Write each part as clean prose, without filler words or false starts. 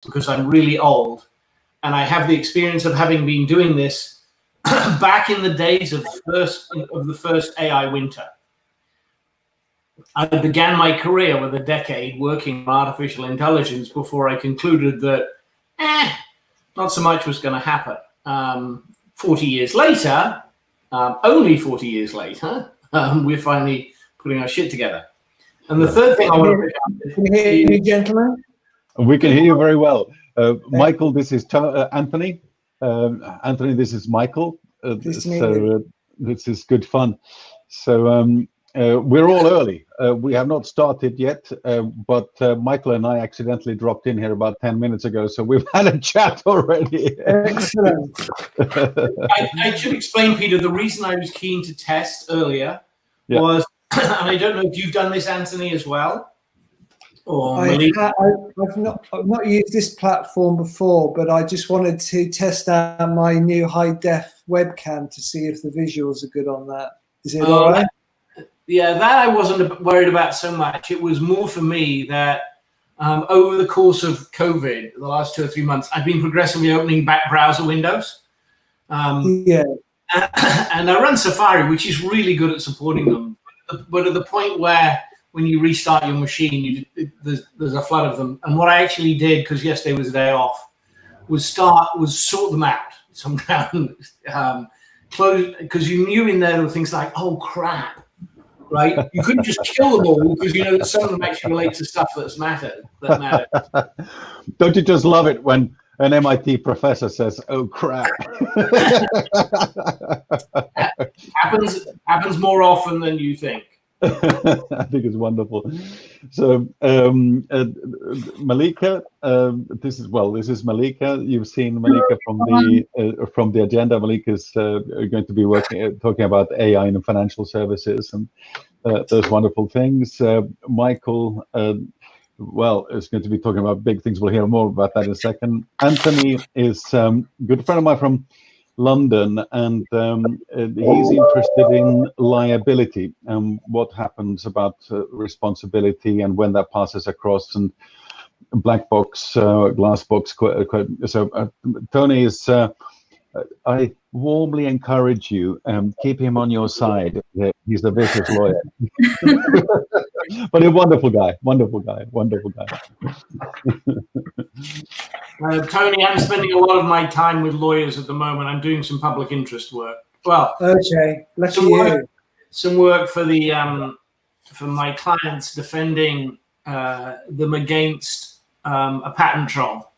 because I'm really old, and I have the experience of having been doing this back in the days of the first AI winter. I began my career with a decade working on artificial intelligence before I concluded that, not so much was going to happen. 40 years later, only 40 years later, we're finally putting our shit together. And the third thing I want to pick up. Can you hear me, gentlemen? We can hear you very well. Michael, this is Anthony. Anthony, this is Michael. This is good fun. So we're all early. We have not started yet, but Michael and I accidentally dropped in here about 10 minutes ago, so we've had a chat already. Excellent. I should explain, Peter, the reason I was keen to test earlier was, and I don't know if you've done this, Anthony, as well. I've not used this platform before, but I just wanted to test out my new high-def webcam to see if the visuals are good on that. Is it all right? Yeah, that I wasn't worried about so much. It was more for me that over the course of COVID, the last 2 or 3 months, I've been progressively opening back browser windows. And I run Safari, which is really good at supporting them. But at the point where when you restart your machine, there's a flood of them. And what I actually did, because yesterday was a day off, was sort them out somehow. Close, because you knew in there were things like, oh crap, right? You couldn't just kill them all because you know that some of them actually relate to stuff that matters. Don't you just love it when an MIT professor says, oh crap? happens more often than you think. I think it's wonderful. So Malika, this is Malika. You've seen Malika from the agenda. Malika is going to be talking about AI in financial services and those wonderful things. Michael, is going to be talking about big things. We'll hear more about that in a second. Anthony is a good friend of mine from London, and he's interested in liability and what happens about responsibility and when that passes across, and black box, glass box. So Tony is, I warmly encourage you, keep him on your side. He's a vicious lawyer. But a wonderful guy. Tony, I'm spending a lot of my time with lawyers at the moment. I'm doing some public interest work. Well, okay, some work for the for my clients defending them against a patent troll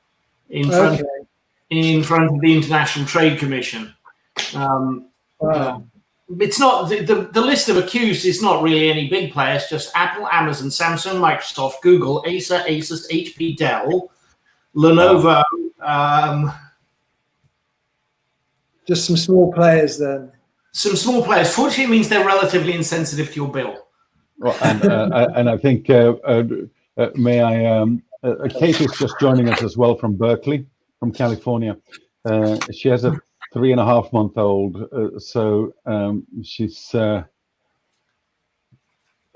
in front of the International Trade Commission. It's not the list of accused is not really any big players, just Apple, Amazon, Samsung, Microsoft, Google, Acer, Asus, HP, Dell, Lenovo. Just some small players then. Some small players. Fortunately, it means they're relatively insensitive to your bill. Well, and I think Kate is just joining us as well from Berkeley, from California. She has a 3.5-month-old, so she's.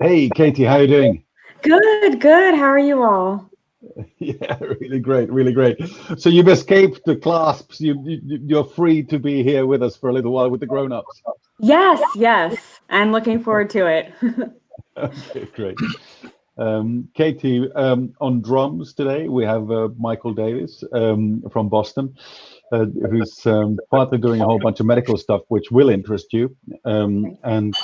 Hey, Katie, how are you doing? Good. How are you all? Yeah, really great. So you've escaped the clasps. You're free to be here with us for a little while with the grown-ups. Yes. I'm looking forward to it. Okay, great. Katie, on drums today we have Michael Davis from Boston, who's partly doing a whole bunch of medical stuff which will interest you, and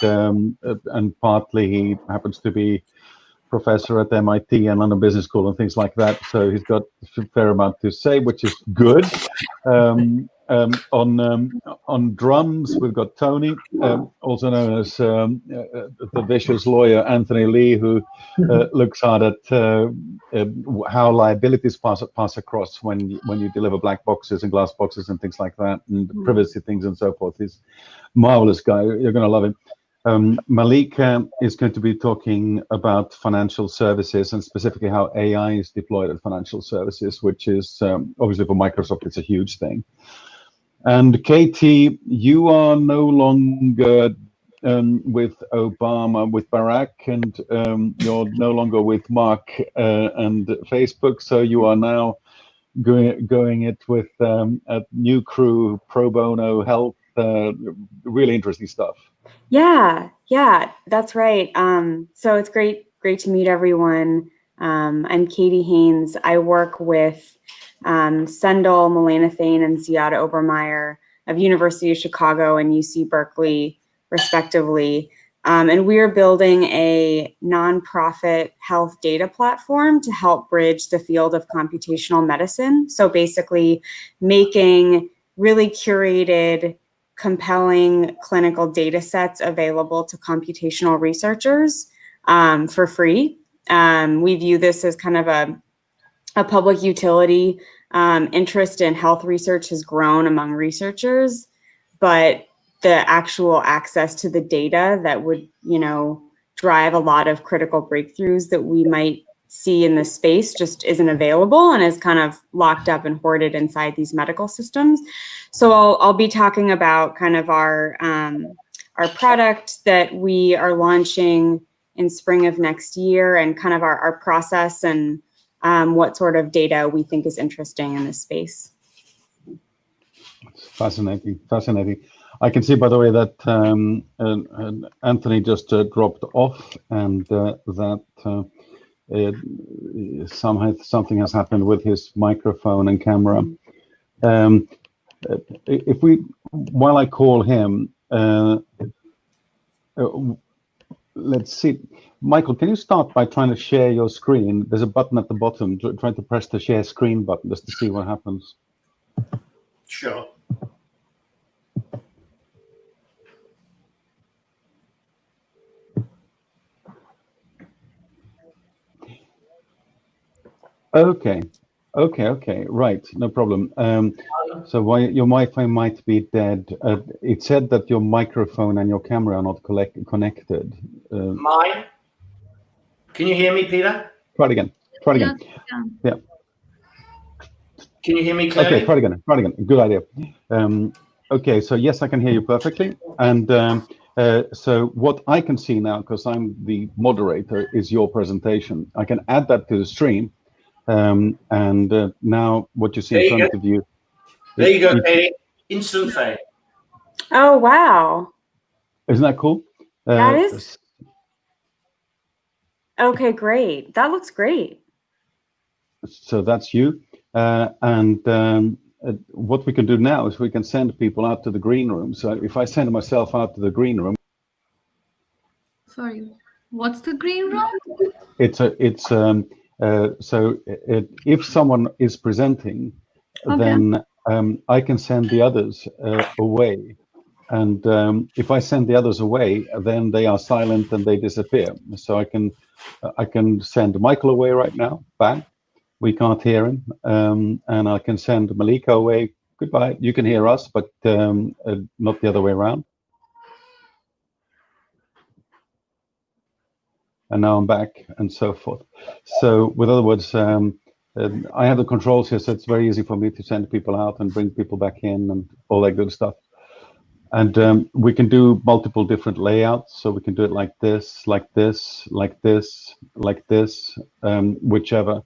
partly he happens to be professor at MIT and London Business School and things like that. So he's got a fair amount to say, which is good. On drums, we've got Tony, also known as the vicious lawyer Anthony Lee, who looks hard at how liabilities pass across when you deliver black boxes and glass boxes and things like that, and privacy things and so forth. He's a marvelous guy. You're going to love him. Malika is going to be talking about financial services and specifically how AI is deployed at financial services, which is obviously for Microsoft, it's a huge thing. And Katie, you are no longer with Obama, with Barack, and you're no longer with Mark and Facebook. So you are now going it with a new crew, pro bono health, really interesting stuff. Yeah, that's right. So it's great to meet everyone. I'm Katie Haynes. I work with Sendel Mullanathane and Ziad Obermeyer of University of Chicago and UC Berkeley, respectively. And we are building a nonprofit health data platform to help bridge the field of computational medicine. So basically making really curated, compelling clinical data sets available to computational researchers for free. We view this as kind of a public utility. Interest in health research has grown among researchers, but the actual access to the data that would, drive a lot of critical breakthroughs that we might see in this space just isn't available and is kind of locked up and hoarded inside these medical systems. So I'll be talking about kind of our product that we are launching in spring of next year and kind of our process and what sort of data we think is interesting in this space. It's fascinating. I can see, by the way, that Anthony just dropped off, and that somehow something has happened with his microphone and camera. While I call him, let's see. Michael, can you start by trying to share your screen? There's a button at the bottom. Try to press the share screen button just to see what happens. Sure. Okay, right, no problem. So why your Wi-Fi might be dead. It said that your microphone and your camera are not connected. Mine? Can you hear me, Peter? Try it again. Yeah. Can you hear me clearly? Okay, try it again. Good idea. Okay, so yes, I can hear you perfectly. And so what I can see now, because I'm the moderator, is your presentation. I can add that to the stream. And now what you see in front of you. There you go, Katie. Instant fade. Oh, wow. Isn't that cool? That is. Okay, great. That looks great. So that's you. And what we can do now is we can send people out to the green room. So if I send myself out to the green room. Sorry, what's the green room? If someone is presenting, okay, then I can send the others away. And if I send the others away, then they are silent and they disappear. So I can send Michael away right now. Bang. We can't hear him. And I can send Malika away. Goodbye. You can hear us, but not the other way around. And now I'm back, and so forth. So, with other words, I have the controls here, so it's very easy for me to send people out and bring people back in and all that good stuff. And we can do multiple different layouts. So we can do it like this, like this, like this, like this, whichever,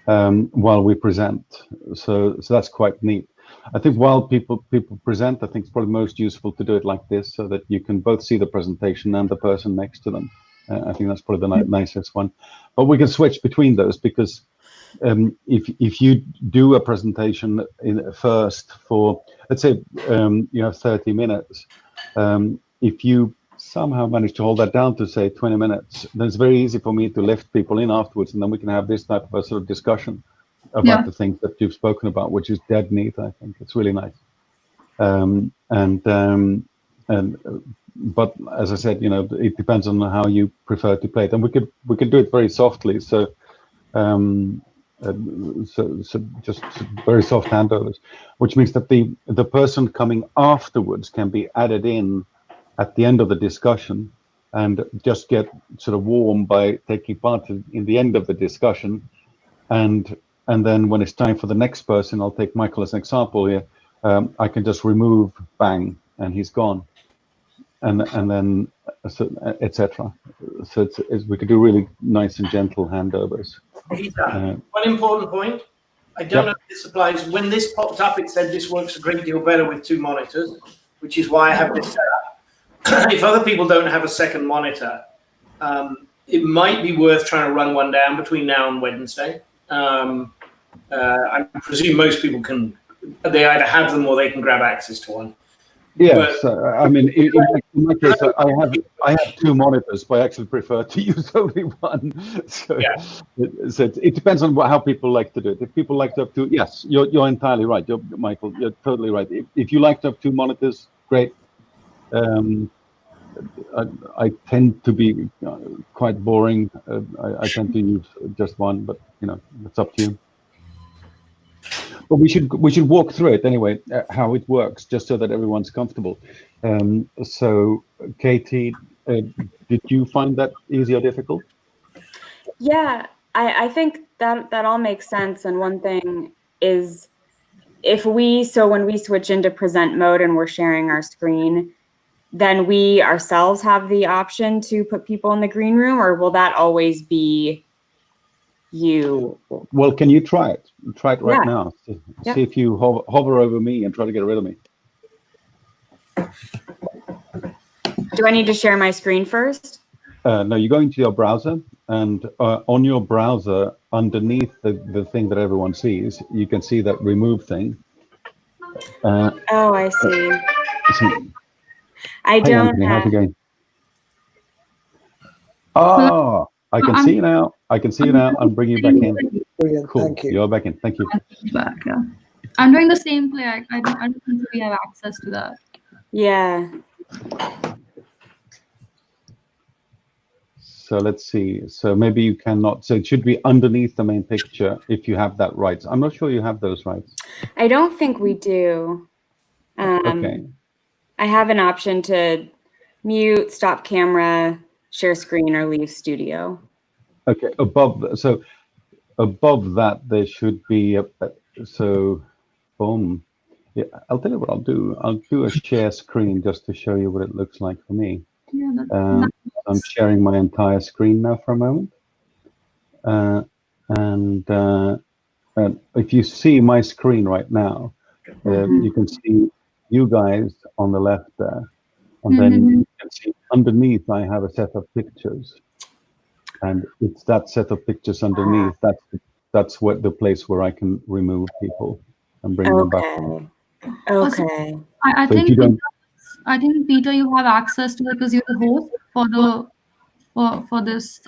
while we present. So that's quite neat. I think while people present, I think it's probably most useful to do it like this, so that you can both see the presentation and the person next to them. I think that's probably the nicest one. But we can switch between those, because if you do a presentation first for, let's say, you have 30 minutes, if you somehow manage to hold that down to, say, 20 minutes, then it's very easy for me to lift people in afterwards, and then we can have this type of a sort of discussion about the things that you've spoken about, which is dead neat. I think it's really nice. But as I said, it depends on how you prefer to play it, and we could do it very softly. So, just very soft handovers, which means that the person coming afterwards can be added in at the end of the discussion, and just get sort of warm by taking part in the end of the discussion, and then when it's time for the next person, I'll take Michael as an example here. I can just remove, bang, and he's gone. And then, etc. So we could do really nice and gentle handovers. Peter, one important point. I don't know if this applies. When this popped up, it said this works a great deal better with 2 monitors, which is why I have this set up. If other people don't have a second monitor, it might be worth trying to run one down between now and Wednesday. I presume most people can, they either have them or they can grab access to one. Yes, I mean, in my case, I have 2 monitors, but I actually prefer to use only one. So, yeah. It depends on how people like to do it. If people like to have 2, yes, you're entirely right, Michael. You're totally right. If you like to have 2 monitors, great. I tend to be quite boring. I tend to use just one, but it's up to you. But we should walk through it anyway, how it works, just so that everyone's comfortable. So, Katie, did you find that easy or difficult? Yeah, I think that all makes sense. And one thing is, when we switch into present mode and we're sharing our screen, then we ourselves have the option to put people in the green room, or will that always be you? Well, can you try it? Try it right now. Yeah. See if you hover over me and try to get rid of me. Do I need to share my screen first? No, you go into your browser, and on your browser, underneath the thing that everyone sees, you can see that remove thing. Oh, I see. I Hey, don't Anthony, have... how's it going? Oh, I can see you now. I can see you now. I'm bringing you back in. Brilliant. Cool. Thank you. You're back in. Thank you. Back, yeah. I'm doing the same play. I don't think we have access to that. Yeah. So let's see. So maybe you cannot. So it should be underneath the main picture if you have that rights. I'm not sure you have those rights. I don't think we do. Okay. I have an option to mute, stop camera, share screen, or leave studio. Okay. Above that, there should be boom. Yeah, I'll tell you what I'll do. I'll do a share screen just to show you what it looks like for me. Yeah, I'm sharing my entire screen now for a moment. And if you see my screen right now, you can see you guys on the left there. And then you can see underneath I have a set of pictures. And it's that set of pictures underneath, that's what the place where I can remove people and bring them back. Okay. I So if think you don't, I think Peter, you have access to it because you're the host for this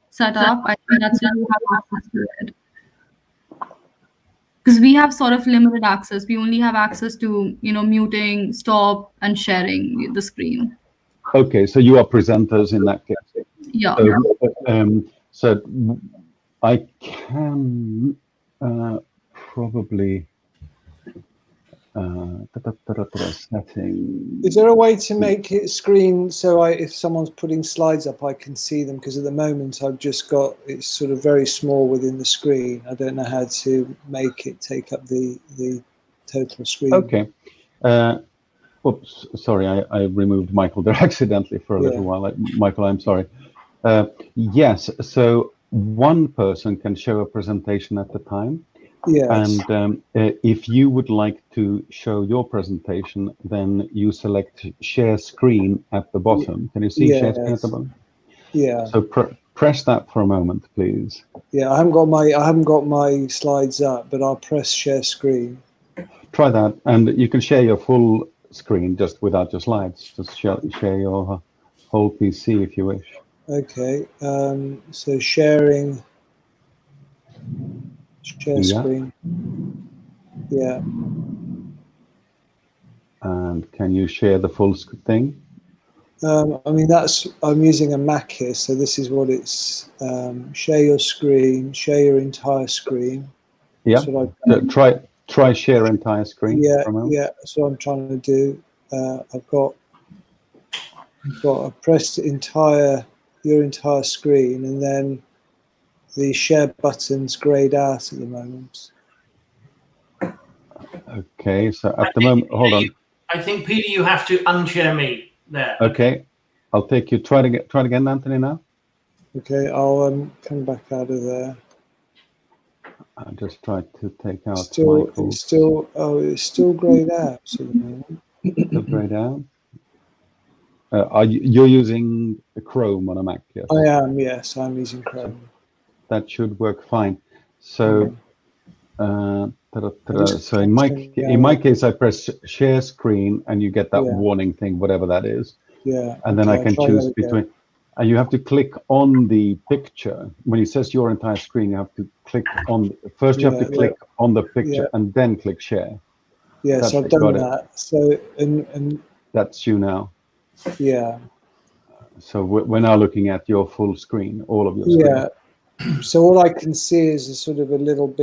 setup. I think that's why you have access to it. Because we have sort of limited access. We only have access to muting, stop, and sharing the screen. okay, so you are presenters in that case. Yeah. So I can probably setting. Is there a way to make it screen so if someone's putting slides up, I can see them? Because at the moment I've just got it's sort of very small within the screen. I don't know how to make it take up the total screen. Okay. Oops, sorry, I removed Michael there accidentally for a little while. Michael, I'm sorry. Yes, so one person can show a presentation at a time. Yes. And if you would like to show your presentation, then you select share screen at the bottom. Can you see share screen at the bottom? Yeah. So press that for a moment, please. Yeah, I haven't got my slides up, but I'll press share screen. Try that, and you can share your full screen just without your slides. Just share your whole PC if you wish. Okay. So share screen. Yeah. And can you share the full thing? I mean, I'm using a Mac here, so this is what it's. Share your screen, share your entire screen. Yeah. So try share entire screen. Yeah, yeah. That's what I'm trying to do. I've pressed your entire screen, and then the share button's grayed out at the moment. Okay, so at the moment, hold on. I think, Peter, you have to unshare me there. Okay, I'll take you. Try it again, Anthony, now. Okay, I'll come back out of there. I just tried to take out Still, Michael. it's still grayed out at the moment. Still grayed out. You're using Chrome on a Mac? Yes. I am. Yes, I'm using Chrome. That should work fine. So, so in my case, I press share screen, and you get that warning thing, whatever that is. Yeah. And then I can choose between. And you have to click on the picture. When it says your entire screen, you have to click on. First, you have to click on the picture and then click share. Yes, I've done that. So, and that's you now. Yeah. So we're now looking at your full screen, all of your screen. Yeah. So all I can see is a sort of a little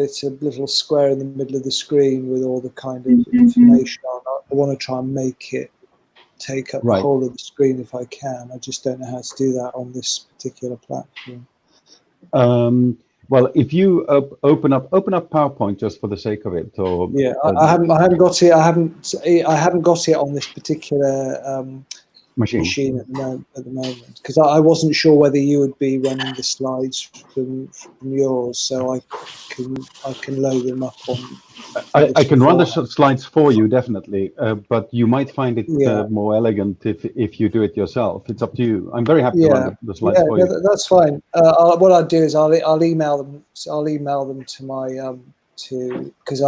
square in the middle of the screen with all the kind of information on. I want to try and make it take up the whole of the screen if I can. I just don't know how to do that on this particular platform. Well, if you open up PowerPoint just for the sake of it, or I haven't got it. I haven't got it on this particular machine at the moment because I wasn't sure whether you would be running the slides from yours, so I can load them up on. I can run the slides for you definitely, but you might find it more elegant if you do it yourself. It's up to you. I'm very happy to run the slides for you. That's fine. What I'll do is I'll email them. I'll email them to my because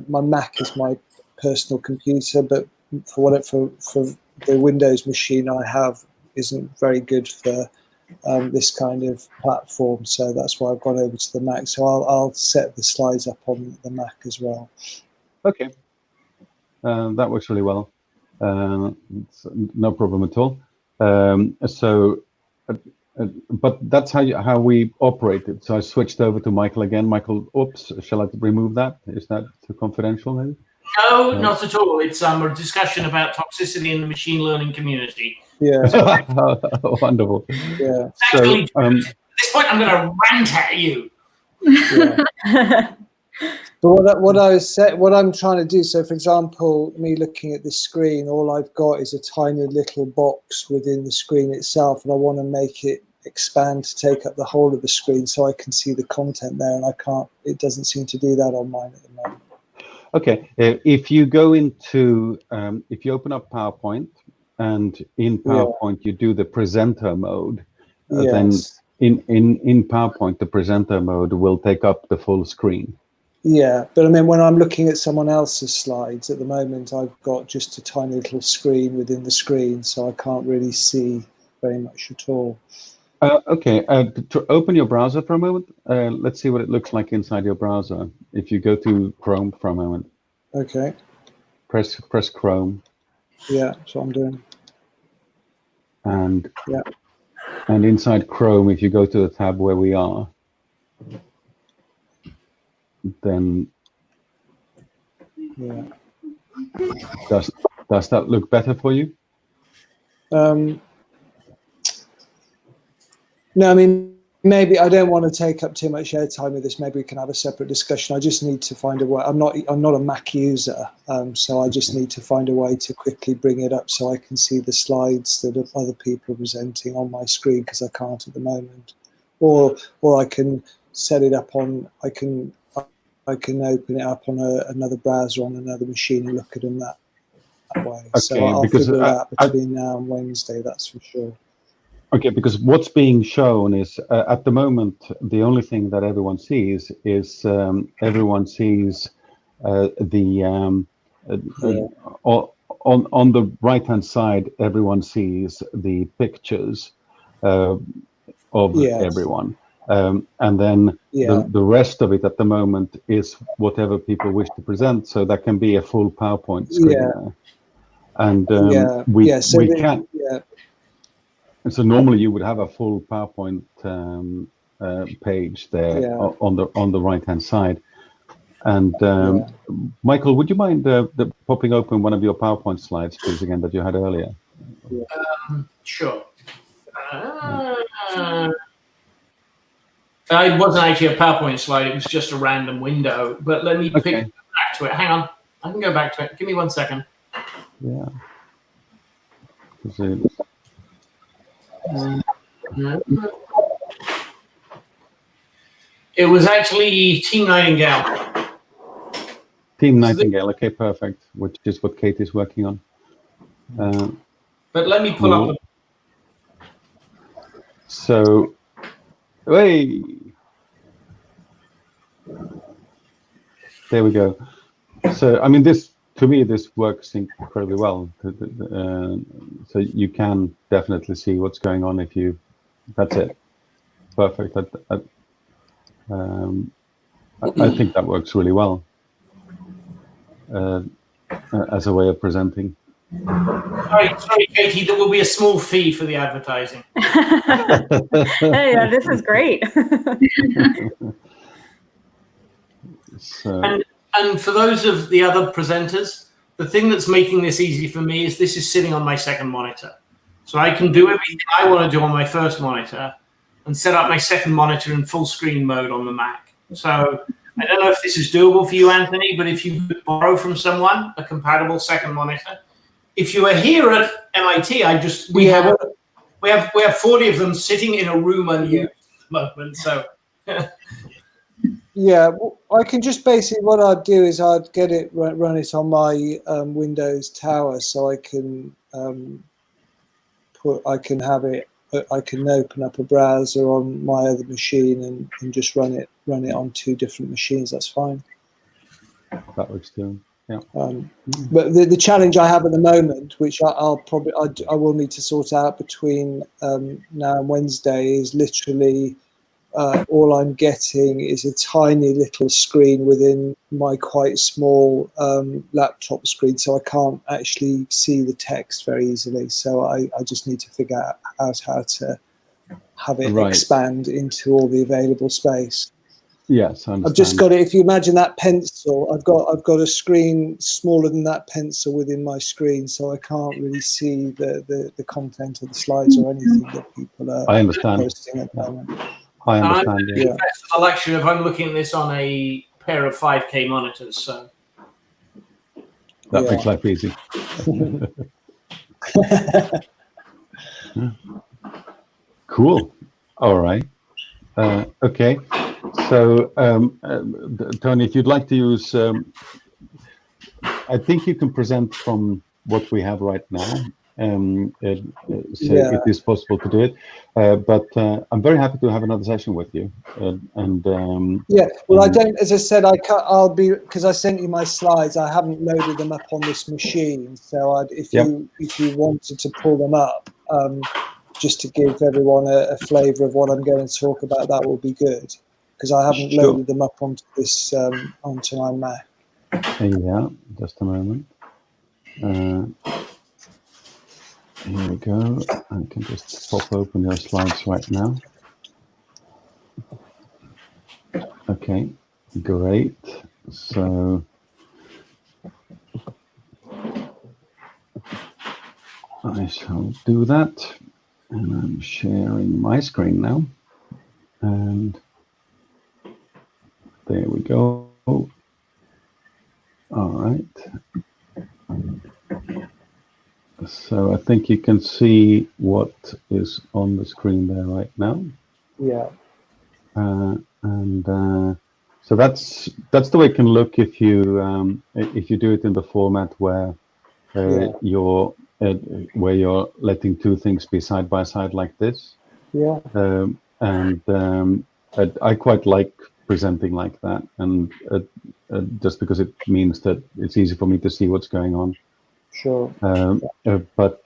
my Mac is my personal computer, but for the Windows machine I have isn't very good for this kind of platform, so that's why I've gone over to the Mac. So I'll set the slides up on the Mac as well. Okay, that works really well. It's no problem at all. But that's how we operate it. So I switched over to Michael again. Michael, oops, shall I remove that? Is that too confidential, maybe? No, not at all. It's a discussion about toxicity in the machine learning community. Yeah. Wonderful. Yeah. Actually, at this point, I'm going to rant at you. Yeah. But what I'm trying to do. So, for example, me looking at this screen, all I've got is a tiny little box within the screen itself, and I want to make it expand to take up the whole of the screen so I can see the content there, and I can't. It doesn't seem to do that on mine at the moment. Okay, if you go into, if you open up PowerPoint and in PowerPoint you do the presenter mode, then in PowerPoint the presenter mode will take up the full screen. Yeah, but I mean when I'm looking at someone else's slides at the moment, I've got just a tiny little screen within the screen, so I can't really see very much at all. Okay, to open your browser for a moment, let's see what it looks like inside your browser. If you go to Chrome for a moment. Okay. Press Chrome. Yeah, that's what I'm doing. And inside Chrome, if you go to the tab where we are, then does that look better for you? No, I mean, maybe I don't want to take up too much airtime with this. Maybe we can have a separate discussion. I just need to find a way. I'm not a Mac user, so I just need to find a way to quickly bring it up so I can see the slides that other people are presenting on my screen because I can't at the moment. Or I can set it up on. I can open it up on another browser on another machine and look at them that way. Okay, so I'll figure it out between now and Wednesday. That's for sure. Okay, because what's being shown is at the moment the only thing that everyone sees is on the right hand side everyone sees the pictures of everyone, and then the rest of it at the moment is whatever people wish to present. So that can be a full PowerPoint screen there. And we can't. And so normally you would have a full PowerPoint page there on the right hand side. And Michael, would you mind popping open one of your PowerPoint slides, please, again, that you had earlier? Sure. It wasn't actually a PowerPoint slide, it was just a random window. But let me pick back to it. Hang on. I can go back to it. Give me 1 second. Yeah. It was actually Team Nightingale. Team Nightingale. Okay, perfect. Which is what Kate is working on. But let me pull up. So, hey, there we go. So, I mean, this to me, this works incredibly well. So you can definitely see what's going on if you. That's it. Perfect. I think that works really well as a way of presenting. Sorry, Katie. There will be a small fee for the advertising. Hey, this is great. So. And for those of the other presenters, the thing that's making this easy for me is this is sitting on my second monitor. So I can do everything I want to do on my first monitor and set up my second monitor in full screen mode on the Mac. So I don't know if this is doable for you, Anthony, but if you could borrow from someone a compatible second monitor, if you are here at MIT, we have 40 of them sitting in a room unused at the moment. So yeah, I can just basically what I'd do is I'd get it run it on my Windows Tower, so I can I can open up a browser on my other machine and just run it on two different machines. That's fine. That works too. Yeah. But the challenge I have at the moment, which I will need to sort out between now and Wednesday, is literally all I'm getting is a tiny little screen within my quite small laptop screen, so I can't actually see the text very easily. So I just need to figure out how to have it expand into all the available space. Yes, I understand. I've just got it. If you imagine that pencil, I've got a screen smaller than that pencil within my screen, so I can't really see the content of the slides or anything that people are posting at the moment. I understand. I'm the luxury of I'm looking at this on a pair of 5K monitors, so that makes life easy. Cool. All right. Okay. So, Tony, if you'd like to use, I think you can present from what we have right now. It is possible to do it, but I'm very happy to have another session with you. Well, I don't. As I said, I'll be because I sent you my slides. I haven't loaded them up on this machine, so if you wanted to pull them up, just to give everyone a flavour of what I'm going to talk about, that will be good. Because I haven't loaded them up onto this onto my Mac. Yeah, just a moment. Here we go. I can just pop open your slides right now. Okay, great. So I shall do that, and I'm sharing my screen now, and there we go. All right. So I think you can see what is on the screen there right now. Yeah. So that's the way it can look if you do it in the format where you're letting two things be side by side like this. Yeah. I quite like presenting like that, and just because it means that it's easy for me to see what's going on. Sure. But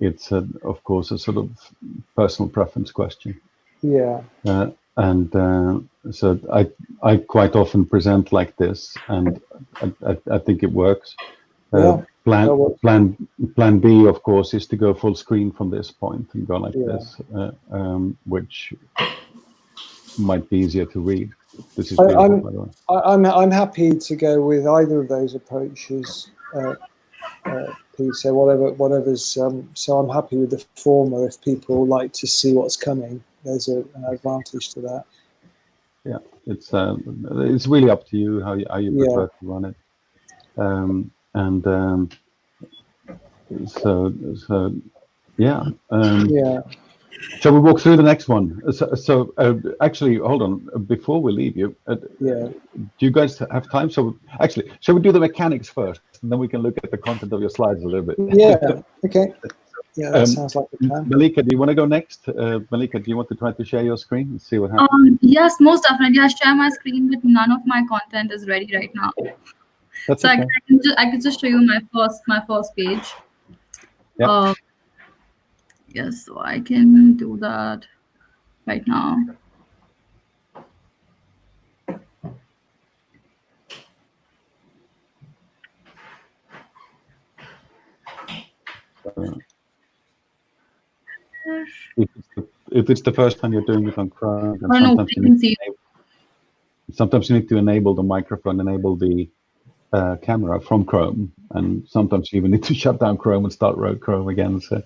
it's of course a sort of personal preference question. Yeah. So I quite often present like this, and I think it works. Plan B, of course, is to go full screen from this point and go like this, which might be easier to read. This is beautiful, by the way. I'm happy to go with either of those approaches, Peter. Whatever's. So I'm happy with the former. If people like to see what's coming, there's an advantage to that. Yeah, it's really up to you how you prefer to run it. Shall we walk through the next one? So actually, hold on. Before we leave you, Yeah. do you guys have time? So actually, shall we do the mechanics first, and then we can look at the content of your slides a little bit? Yeah. Okay. Yeah, that sounds like a plan. Malika, do you want to go next? Malika, do you want to try to share your screen and see what happens? Yes, most definitely. I share my screen, but none of my content is ready right now. That's So okay. I can just show you my first page. Yeah. Yes, so I can do that right now. If it's the first time you're doing it on Chrome, then Oh, no, sometimes you need to enable the microphone, enable the camera from Chrome, and sometimes you even need to shut down Chrome and start Chrome again. So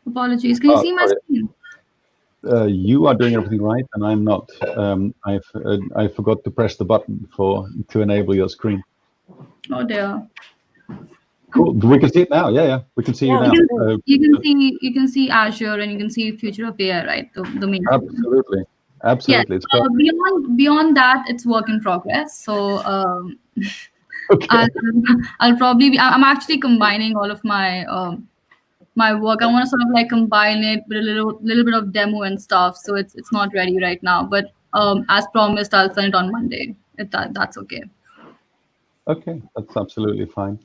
Apologies. Can you see my screen? You are doing everything right, and I'm not. I forgot to press the button to enable your screen. Oh dear. Cool. We can see it now. Yeah, we can see you now. You can see Azure and you can see Future of AI, right? The main. Absolutely. Absolutely. Yeah. Beyond that, it's work in progress. So okay. I'll probably be. I'm actually combining all of my my work. I want to sort of like combine it with a little bit of demo and stuff. So it's not ready right now. But as promised, I'll send it on Monday. If that's okay. Okay, that's absolutely fine.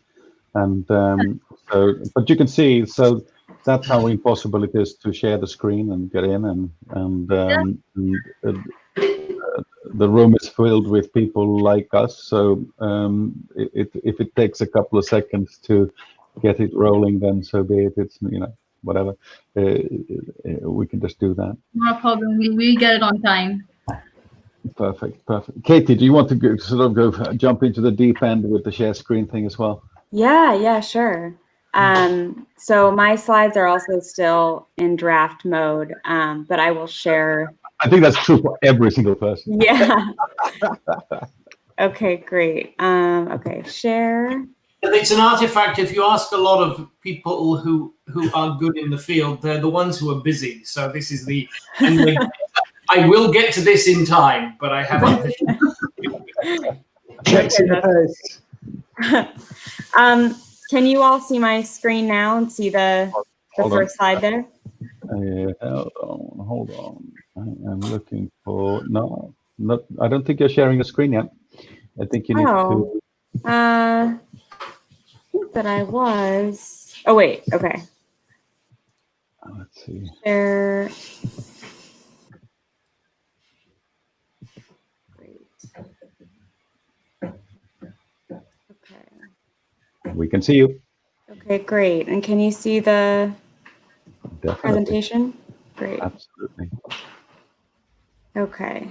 And but you can see, so that's how impossible it is to share the screen and get in, and the room is filled with people like us. So if it takes a couple of seconds to get it rolling, then so be it. It's whatever. We can just do that. No problem. We'll get it on time. Perfect. Katie, do you want to jump into the deep end with the share screen thing as well? Yeah, sure. So my slides are also still in draft mode, but I will share. I think that's true for every single person. Yeah. Okay, great. Okay, share. It's an artifact. If you ask a lot of people who are good in the field, they're the ones who are busy. So this is I will get to this in time, but I haven't. Checks in the post. Can you all see my screen now and see the first slide there? Hold on. I'm looking for I don't think you're sharing a screen yet. I think you need to. I think that I was. Oh wait. Okay. Let's see. Share. We can see you. Okay, great. And can you see the presentation? Great. Absolutely. Okay.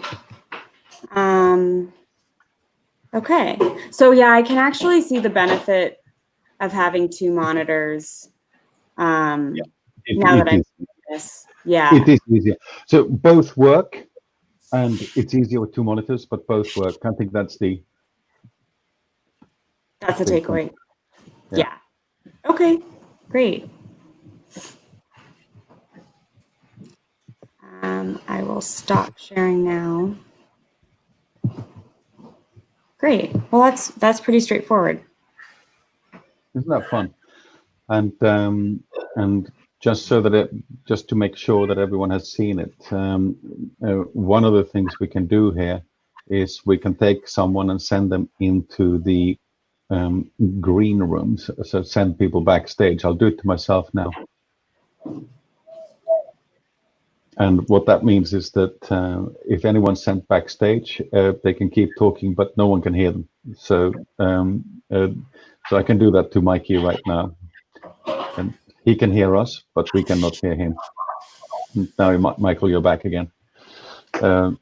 Okay. So yeah, I can actually see the benefit of having two monitors. Now that I'm doing this. Yeah. It is easier. So both work, and it's easier with two monitors, but both work. I think that's the takeaway. Yeah. Okay, great. I will stop sharing now. Great. Well, that's pretty straightforward. Isn't that fun? And just so that just to make sure that everyone has seen it, one of the things we can do here is we can take someone and send them into the green rooms, so send people backstage. I'll do it to myself now. And what that means is that if anyone's sent backstage, they can keep talking, but no one can hear them. So so I can do that to Mikey right now. And he can hear us, but we cannot hear him. Now, Michael, you're back again. So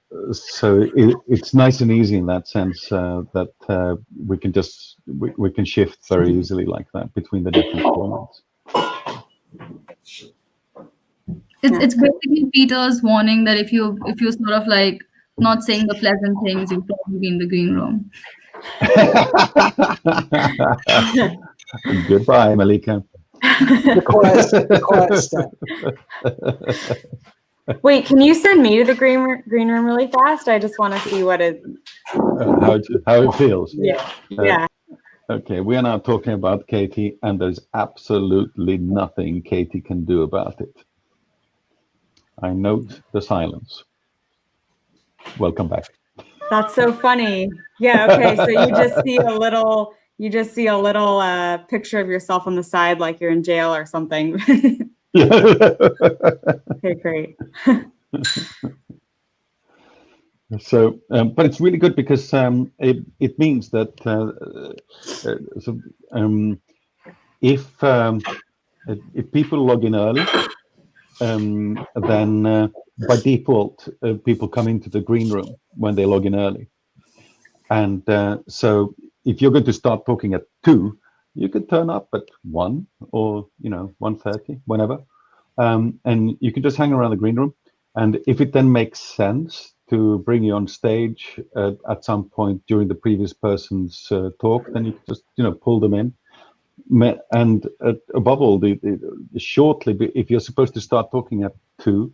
it's nice and easy in that sense that we can just we can shift very easily like that between the different formats. It's basically Peter's warning that if you're sort of like not saying the pleasant things, you'll probably be in the green room. Goodbye, Malika. The quiet step. Wait, can you send me to the green room really fast? I just want to see what it. How it feels. Yeah. Yeah. Okay, we are now talking about Katie, and there's absolutely nothing Katie can do about it. I note the silence. Welcome back. That's so funny. Yeah. Okay. So you just see a little. Picture of yourself on the side, like you're in jail or something. Okay, great. So, but it's really good because it means that if people log in early, then by default people come into the green room when they log in early, and so if you're going to start talking at 2, you could turn up at 1 or 1:30, whenever, and you can just hang around the green room. And if it then makes sense to bring you on stage at some point during the previous person's talk, then you can just pull them in. And above all, shortly, if you're supposed to start talking at 2,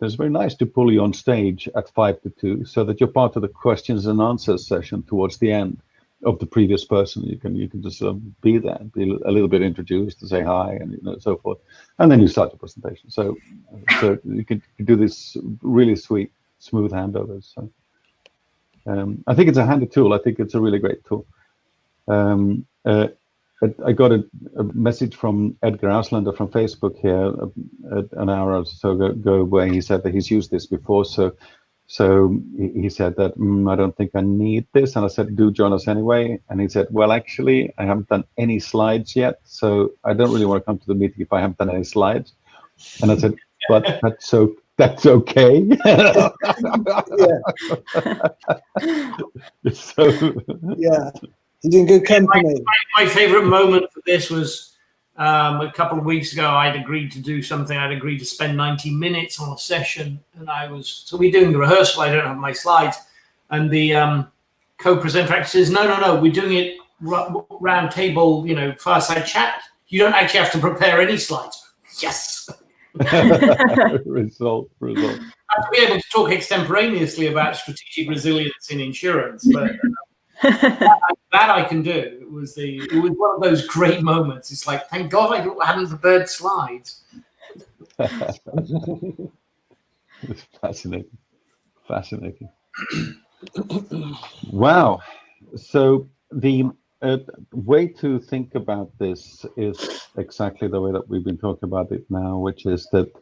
it's very nice to pull you on stage at 5 to 2, so that you're part of the questions and answers session towards the end of the previous person. You can just be there, be a little bit introduced, to say hi, and so forth, and then you start your presentation. So you can do this really sweet, smooth handovers. So I think it's a handy tool. I think it's a really great tool. I got a message from Edgar Auslander from Facebook here an hour or so ago, where he said that he's used this before. So he said that I don't think I need this, and I said, do join us anyway. And he said, well, actually, I haven't done any slides yet, so I don't really want to come to the meeting if I haven't done any slides. And I said, but that's okay. So yeah, he's in good company. My favorite moment for this was a couple of weeks ago. I'd agreed to do something. I'd agreed to spend 90 minutes on a session, and so we're doing the rehearsal. I don't have my slides, and the co-presenter actually says, no, we're doing it round table, fireside chat. You don't actually have to prepare any slides. Yes. result. I have to be able to talk extemporaneously about strategic resilience in insurance, but that I can do. It was one of those great moments. It's like, thank God I hadn't prepared slides. It's fascinating. Wow. So the way to think about this is exactly the way that we've been talking about it now, which is that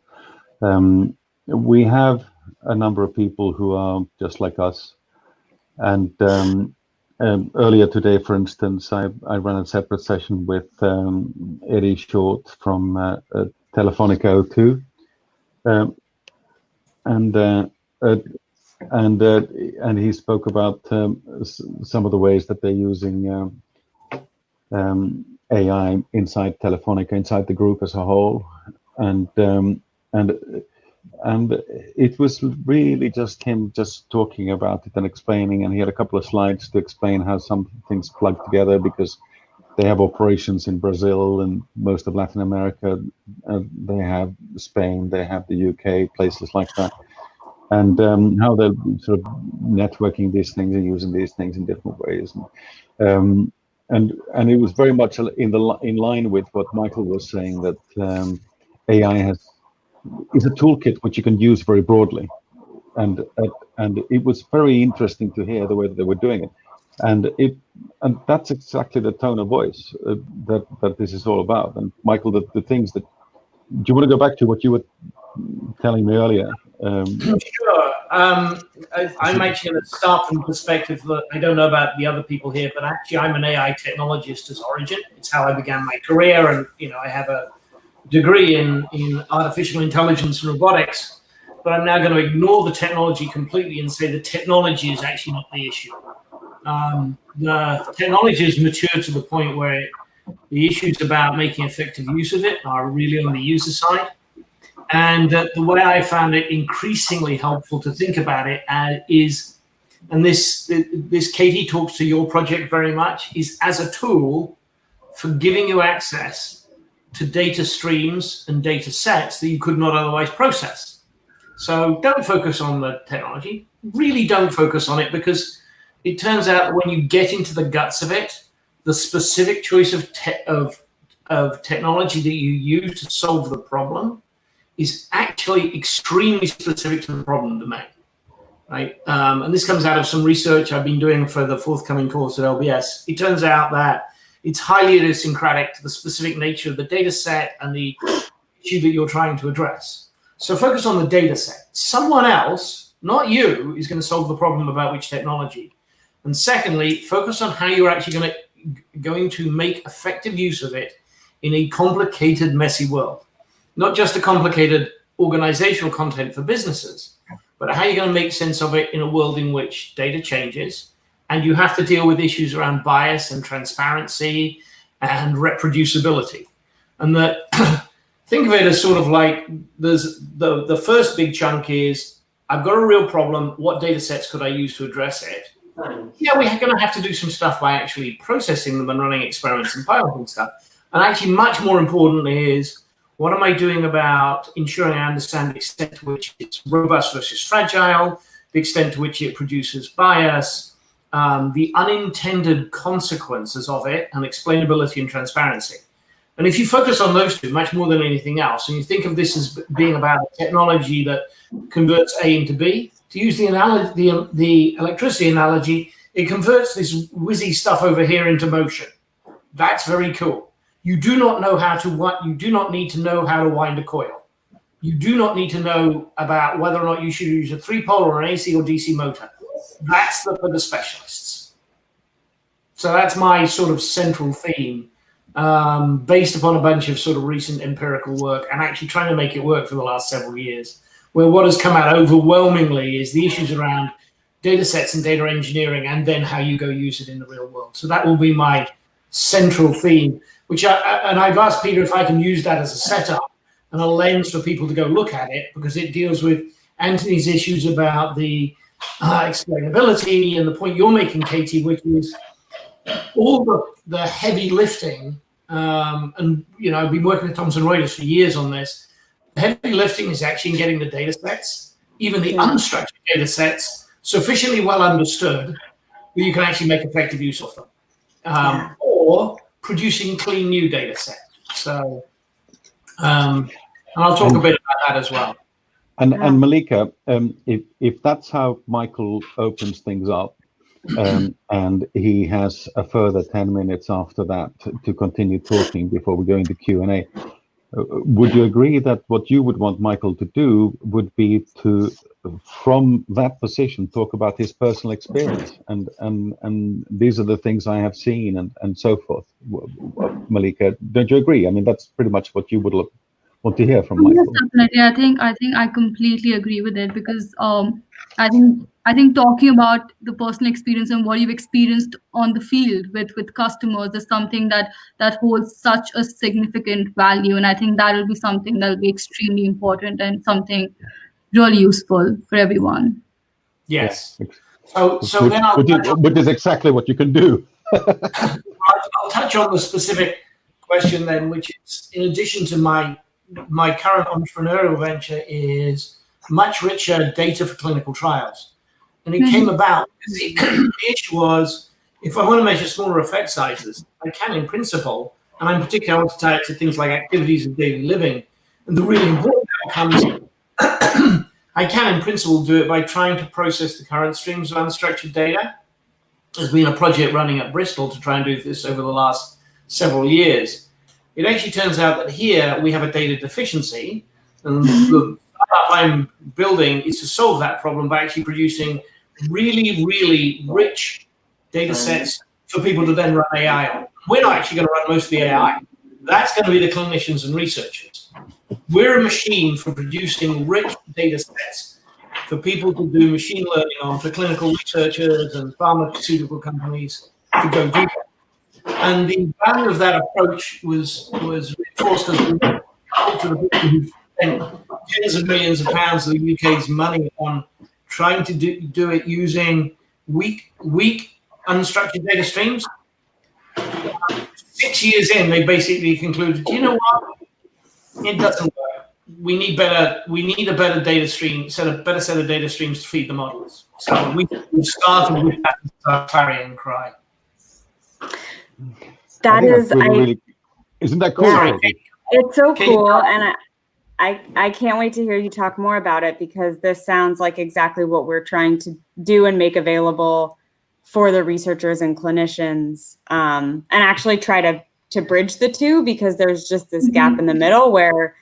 we have a number of people who are just like us. And earlier today, for instance, I ran a separate session with Eddie Short from Telefonica O2. And he spoke about some of the ways that they're using AI inside Telefonica, inside the group as a whole, and it was really just him just talking about it and explaining, and he had a couple of slides to explain how some things plug together, because they have operations in Brazil and most of Latin America, they have Spain, they have the UK, places like that. And how they're sort of networking these things and using these things in different ways, and it was very much in line with what Michael was saying, that AI is a toolkit which you can use very broadly, and it was very interesting to hear the way that they were doing it, and that's exactly the tone of voice that this is all about. And Michael, the things that, do you want to go back to what you were telling me earlier? Sure. I'm actually going to start from the perspective that I don't know about the other people here, but actually I'm an AI technologist as origin. It's how I began my career, and I have a degree in artificial intelligence and robotics, but I'm now going to ignore the technology completely and say the technology is actually not the issue. The technology has matured to the point where the issues about making effective use of it are really on the user side. And the way I found it increasingly helpful to think about it is, and this Katie talks to your project very much, is as a tool for giving you access to data streams and data sets that you could not otherwise process. So don't focus on the technology. Really don't focus on it, because it turns out that when you get into the guts of it, the specific choice of technology that you use to solve the problem is actually extremely specific to the problem domain, right? And this comes out of some research I've been doing for the forthcoming course at LBS. It turns out that it's highly idiosyncratic to the specific nature of the data set and the issue that you're trying to address. So focus on the data set. Someone else, not you, is going to solve the problem about which technology. And secondly, focus on how you're actually going to make effective use of it in a complicated, messy world. Not just a complicated organizational content for businesses, but how you're going to make sense of it in a world in which data changes, and you have to deal with issues around bias and transparency and reproducibility. And that think of it as sort of like there's the first big chunk is, I've got a real problem. What data sets could I use to address it? Yeah, we're going to have to do some stuff by actually processing them and running experiments and piloting stuff. And actually much more important is, what am I doing about ensuring I understand the extent to which it's robust versus fragile, the extent to which it produces bias, the unintended consequences of it, and explainability and transparency. And if you focus on those two much more than anything else, and you think of this as being about a technology that converts A into B, to use the electricity analogy, it converts this whizzy stuff over here into motion. That's very cool. You do not need to know how to wind a coil. You do not need to know about whether or not you should use a 3-pole or an AC or DC motor. That's for the specialists. So that's my sort of central theme, based upon a bunch of sort of recent empirical work and actually trying to make it work for the last several years, where what has come out overwhelmingly is the issues around data sets and data engineering, and then how you go use it in the real world. So that will be my central theme, which I've asked Peter if I can use that as a setup and a lens for people to go look at it, because it deals with Anthony's issues about the explainability and the point you're making, Katie, which is all the heavy lifting. And I've been working with Thomson Reuters for years on this. The heavy lifting is actually in getting the data sets, even the unstructured data sets, sufficiently well understood that you can actually make effective use of them, or producing clean new data sets. So, and I'll talk a bit about that as well. And Malika, if that's how Michael opens things up, and he has a further 10 minutes after that to continue talking before we go into Q&A, would you agree that what you would want Michael to do would be to, from that position, talk about his personal experience and these are the things I have seen and so forth? Malika, don't you agree? I mean, that's pretty much what you would want to hear from Michael. Yes, definitely. I think I completely agree with it, because I think talking about the personal experience and what you've experienced on the field with customers is something that holds such a significant value, and I think that will be something that will be extremely important and something really useful for everyone. Yes. Yeah. So now, which is exactly what you can do. I'll touch on the specific question then, which is, in addition to my current entrepreneurial venture, is much richer data for clinical trials. And it came about because the issue was, if I want to measure smaller effect sizes, I can in principle, and I'm particularly want to tie it to things like activities of daily living. And the really important outcomes, I can in principle do it by trying to process the current streams of unstructured data. There's been a project running at Bristol to try and do this over the last several years. It actually turns out that here we have a data deficiency, and the startup I'm building is to solve that problem by actually producing really, really rich data sets for people to then run AI on. We're not actually going to run most of the AI. That's going to be the clinicians and researchers. We're a machine for producing rich data sets for people to do machine learning on, for clinical researchers and pharmaceutical companies to go do that. And the value of that approach was reinforced as we talked to the people who spent tens of millions of pounds of the UK's money on trying to do it using weak unstructured data streams. 6 6 years in, they basically concluded, you know what? It doesn't work. We need a better data stream, better set of data streams to feed the models. So we started with that as our clarion cry. That is, really, isn't that cool? Sorry, it's so cool, and I can't wait to hear you talk more about it, because this sounds like exactly what we're trying to do and make available for the researchers and clinicians, and actually try to bridge the two, because there's just this gap in the middle where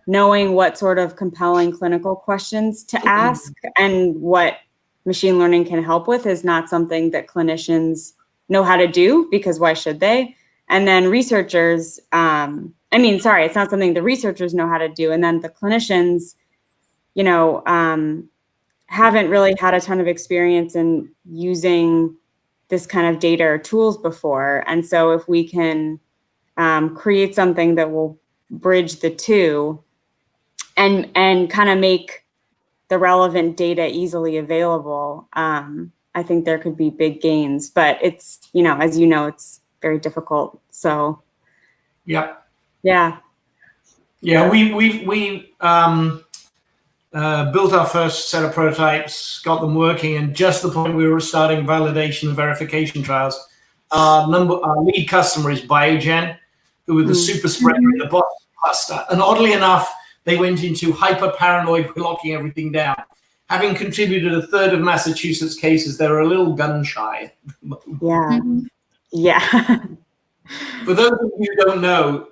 knowing what sort of compelling clinical questions to ask and what machine learning can help with is not something that clinicians know how to do, because why should they? And then researchers, it's not something the researchers know how to do. And then the clinicians, haven't really had a ton of experience in using this kind of data or tools before. And so if we can create something that will bridge the two and kind of make the relevant data easily available, I think there could be big gains. But it's, as you know, it's very difficult. So, yeah. We built our first set of prototypes, got them working, and just the point we were starting validation and verification trials, our lead customer is Biogen, who were the super spreader in the Boston cluster. And oddly enough, they went into hyper paranoid, locking everything down. Having contributed a third of Massachusetts cases, they're a little gun shy. Yeah. For those of you who don't know,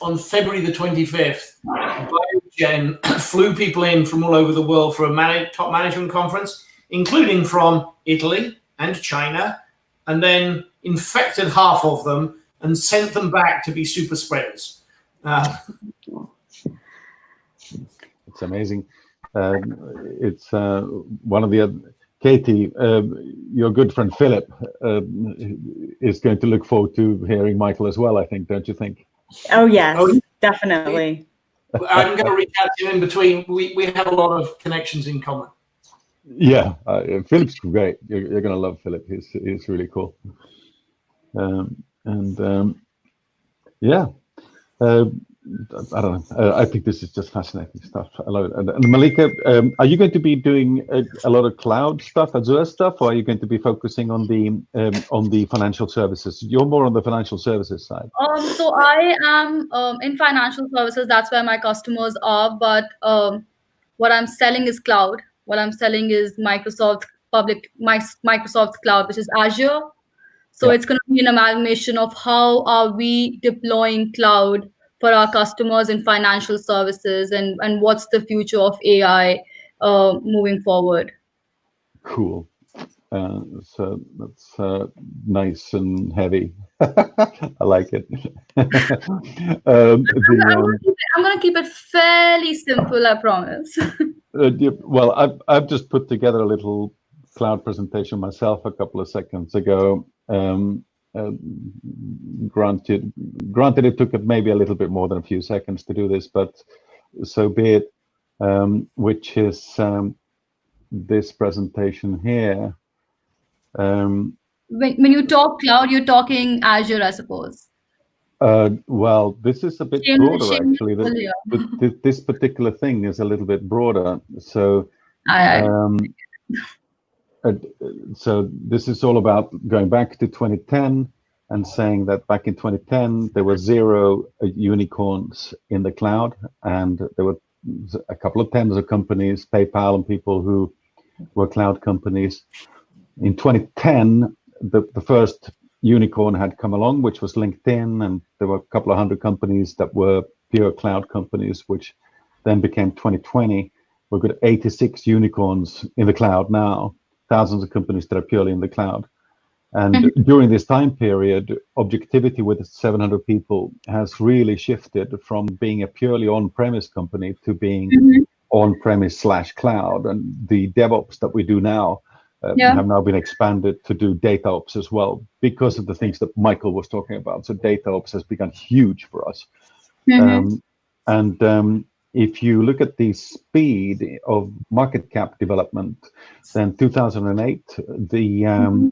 on February the 25th, Biogen flew people in from all over the world for a top management conference, including from Italy and China, and then infected half of them and sent them back to be super spreaders. It's amazing. It's one of the other. Katie, your good friend Philip is going to look forward to hearing Michael as well, I think, don't you think? Oh, yes, definitely. I'm going to reach out to you in between. We have a lot of connections in common. Yeah, Philip's great. You're going to love Philip. He's really cool. I don't know. I think this is just fascinating stuff. I love it. And Malika, are you going to be doing a lot of cloud stuff, Azure stuff, or are you going to be focusing on the financial services? You're more on the financial services side. So I am in financial services. That's where my customers are. But what I'm selling is cloud. What I'm selling is Microsoft's cloud, which is Azure. So it's going to be an amalgamation of how are we deploying cloud for our customers in financial services, and what's the future of AI moving forward. Cool. So that's nice and heavy. I like it. I'm going to keep it fairly simple, I promise. Well, I've just put together a little cloud presentation myself a couple of seconds ago. Granted, it took maybe a little bit more than a few seconds to do this, but so be it. Which is this presentation here. When you talk cloud, you're talking Azure, I suppose. Well, this is a bit broader, actually. This particular thing is a little bit broader. So. So this is all about going back to 2010 and saying that back in 2010 there were 0 unicorns in the cloud, and there were a couple of tens of companies, PayPal and people who were cloud companies. In 2010, the first unicorn had come along, which was LinkedIn, and there were a couple of hundred companies that were pure cloud companies, which then became 2020. We've got 86 unicorns in the cloud now. Thousands of companies that are purely in the cloud. And during this time period, Objectivity with 700 people has really shifted from being a purely on-premise company to being on-premise / cloud. And the DevOps that we do now have now been expanded to do DataOps as well, because of the things that Michael was talking about. So DataOps has become huge for us. if you look at the speed of market cap development, then 2008, the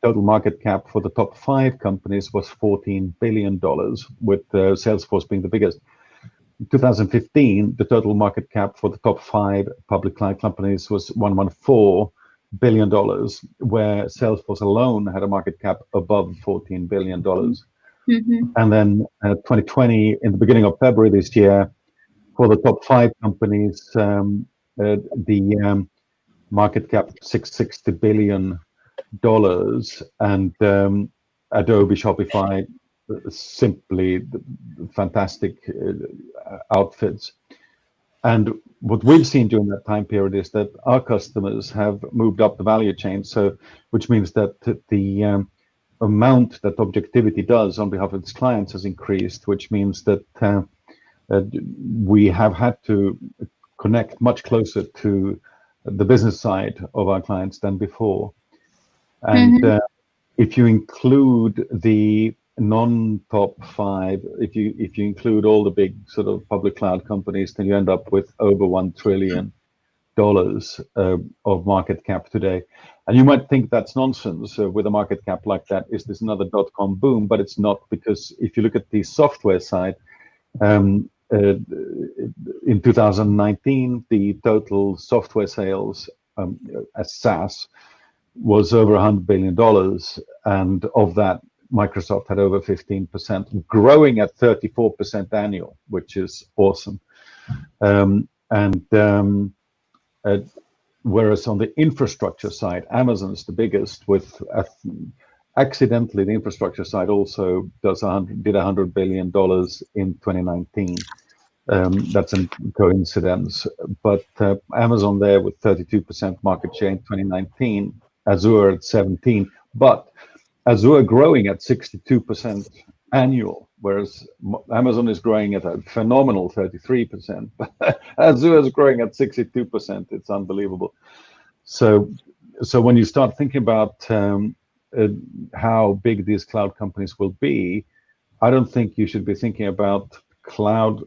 total market cap for the top 5 companies was $14 billion, with Salesforce being the biggest. In 2015, the total market cap for the top 5 public cloud companies was $114 billion, where Salesforce alone had a market cap above $14 billion. And then 2020, in the beginning of February this year, for the top 5 companies, the market cap $660 billion, and Adobe, Shopify, simply fantastic outfits. And what we've seen during that time period is that our customers have moved up the value chain, so which means that the amount that Objectivity does on behalf of its clients has increased, which means that we have had to connect much closer to the business side of our clients than before. And if you include the non-top 5, if you include all the big sort of public cloud companies, then you end up with over $1 trillion of market cap today. And you might think that's nonsense with a market cap like that. Is this another dot-com boom? But it's not, because if you look at the software side, in 2019, the total software sales as SaaS was over $100 billion, and of that, Microsoft had over 15%, growing at 34% annual, which is awesome. Whereas on the infrastructure side, Amazon's the biggest, with accidentally the infrastructure side also did $100 billion in 2019. That's a coincidence, but Amazon there with 32% market share in 2019, Azure at 17%, but Azure growing at 62% annual, whereas Amazon is growing at a phenomenal 33%. Azure is growing at 62%. It's unbelievable. So when you start thinking about how big these cloud companies will be, I don't think you should be thinking about cloud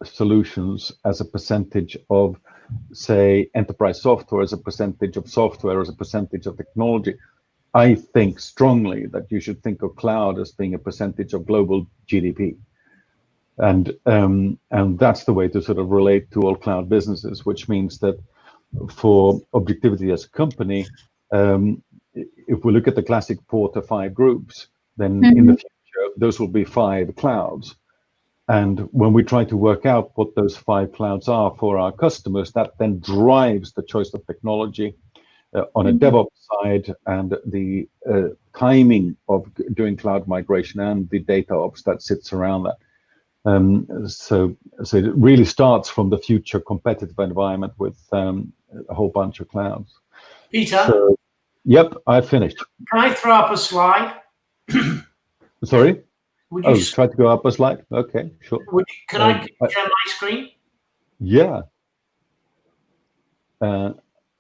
solutions as a percentage of, say, enterprise software, as a percentage of software, as a percentage of technology. I think strongly that you should think of cloud as being a percentage of global GDP. And that's the way to sort of relate to all cloud businesses, which means that for Objectivity as a company, if we look at the classic 4 to 5 groups, then in the future, those will be 5 clouds. And when we try to work out what those 5 clouds are for our customers, that then drives the choice of technology on a DevOps side, and the timing of doing cloud migration and the data ops that sits around that. So it really starts from the future competitive environment with a whole bunch of clouds. Peter? So, yep, I finished. Can I throw up a slide? Sorry? Would you try to go up a slide? Okay, sure. Can I share my screen? Yeah.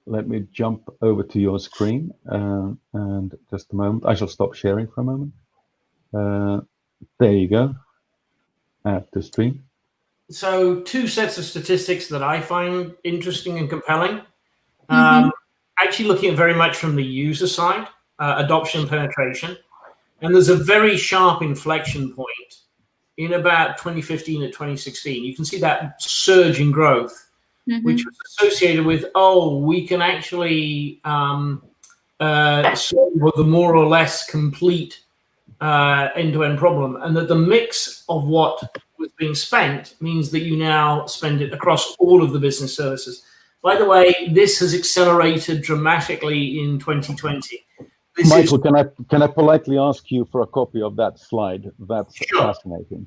Let me jump over to your screen, and just a moment. I shall stop sharing for a moment. There you go. Add to screen. So 2 sets of statistics that I find interesting and compelling. Actually looking at very much from the user side, adoption and penetration. And there's a very sharp inflection point in about 2015 to 2016. You can see that surge in growth, which was associated with, we can actually solve the more or less complete end-to-end problem, and that the mix of what was being spent means that you now spend it across all of the business services. By the way, this has accelerated dramatically in 2020. Michael, can I politely ask you for a copy of that slide? That's fascinating.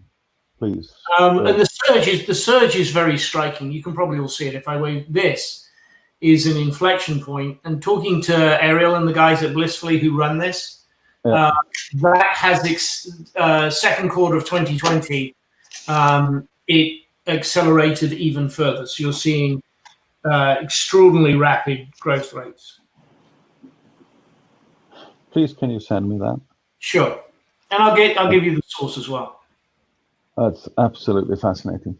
Please. And the surge is very striking. You can probably all see it if I wave. This is an inflection point. And talking to Ariel and the guys at Blissfully who run this, that has second quarter of 2020, it accelerated even further. So you're seeing extraordinarily rapid growth rates. Please, can you send me that? Sure. And I'll give you the source as well. That's absolutely fascinating.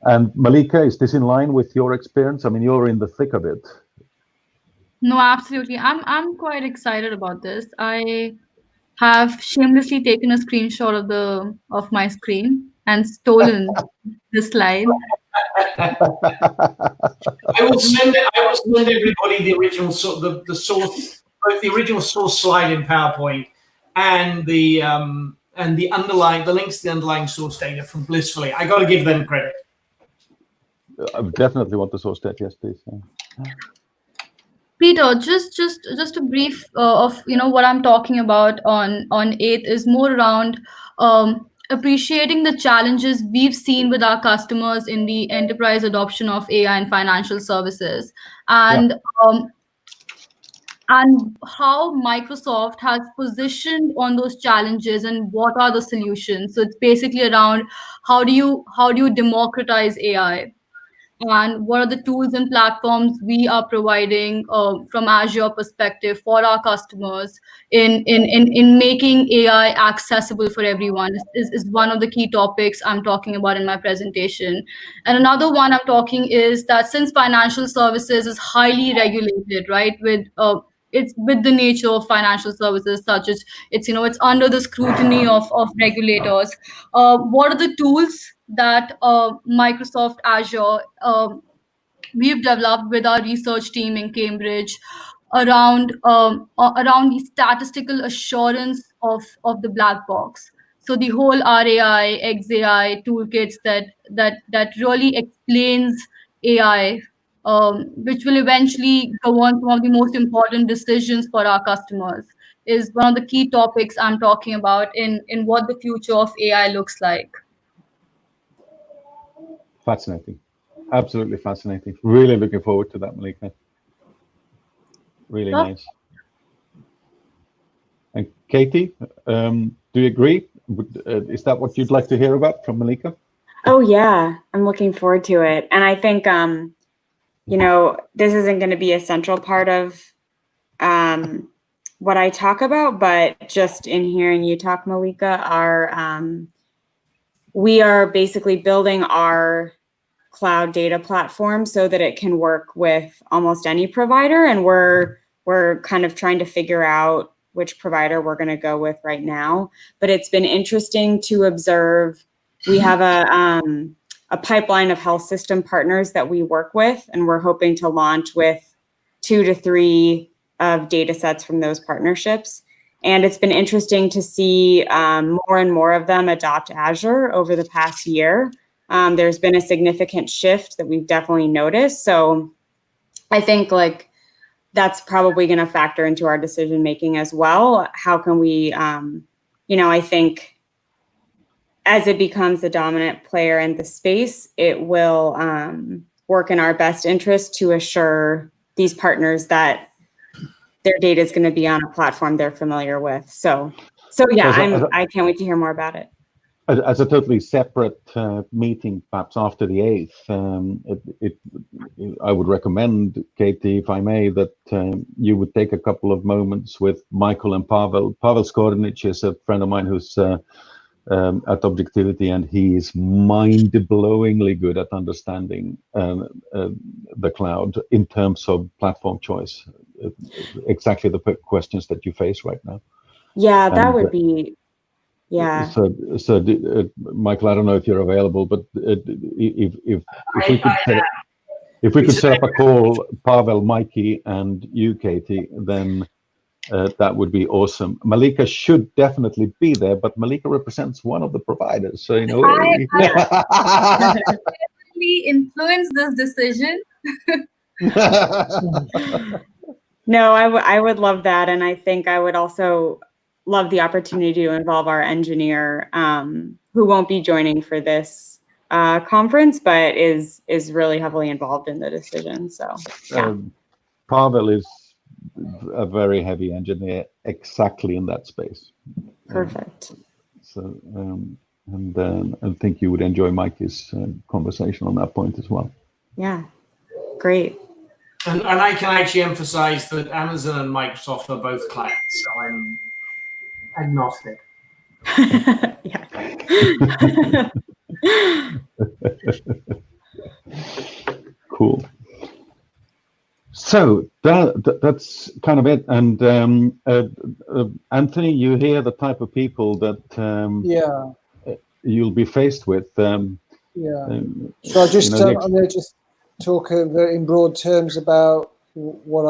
And Malika, is this in line with your experience? I mean, you're in the thick of it. No, absolutely. I'm quite excited about this. I have shamelessly taken a screenshot of my screen and stolen the slide. I will send everybody the original the source, both the original source slide in PowerPoint and the underlying links to the underlying source data from Blissfully. I got to give them credit. I definitely want the source data. Yes, please. Peter, just a brief of what I'm talking about on 8th is more around appreciating the challenges we've seen with our customers in the enterprise adoption of AI and financial services, and how Microsoft has positioned on those challenges and what are the solutions. So it's basically around how do you democratize AI, and what are the tools and platforms we are providing from Azure perspective for our customers in making AI accessible for everyone is one of the key topics I'm talking about in my presentation. And another one I'm talking is that since financial services is highly regulated, right, it's with the nature of financial services, such as it's under the scrutiny of regulators. What are the tools that Microsoft Azure we've developed with our research team in Cambridge around the statistical assurance of the black box? So the whole RAI, XAI toolkits that really explains AI, which will eventually go on some of the most important decisions for our customers, is one of the key topics I'm talking about in what the future of AI looks like. Fascinating. Absolutely fascinating. Really looking forward to that, Malika. Really nice. And Katie, do you agree? Is that what you'd like to hear about from Malika? Oh yeah, I'm looking forward to it. And I think, this isn't going to be a central part of what I talk about, but just in hearing you talk, Malika, we are basically building our cloud data platform so that it can work with almost any provider, and we're kind of trying to figure out which provider we're going to go with right now. But it's been interesting to observe. We have a pipeline of health system partners that we work with, and we're hoping to launch with 2 to 3 of data sets from those partnerships. And it's been interesting to see more and more of them adopt Azure over the past year. There's been a significant shift that we've definitely noticed. So I think that's probably going to factor into our decision making as well. How can we, I think as it becomes the dominant player in the space, it will work in our best interest to assure these partners that their data is going to be on a platform they're familiar with. So yeah, I can't wait to hear more about it. As a totally separate meeting, perhaps after the 8th, I would recommend, Katie, if I may, that you would take a couple of moments with Michael and Pavel. Pavel Skornic is a friend of mine who's at Objectivity, and he is mind-blowingly good at understanding the cloud in terms of platform choice. Exactly the questions that you face right now. Yeah, that would be. Yeah. So Michael, I don't know if you're available, but if we could set up a call, Pavel, Mikey, and you, Katie, then that would be awesome. Malika should definitely be there, but Malika represents one of the providers, so I definitely influence this decision. No, I would love that, and I think I would also love the opportunity to involve our engineer, who won't be joining for this conference, but is really heavily involved in the decision. So yeah. Pavel is a very heavy engineer exactly in that space. Perfect. So and I think you would enjoy Mikey's conversation on that point as well. Yeah, great. And I can actually emphasize that Amazon and Microsoft are both clients, so I'm agnostic. Yeah. Cool. So that's kind of it. And Anthony, you hear the type of people that you'll be faced with. So I just I'm going to just talk in broad terms about what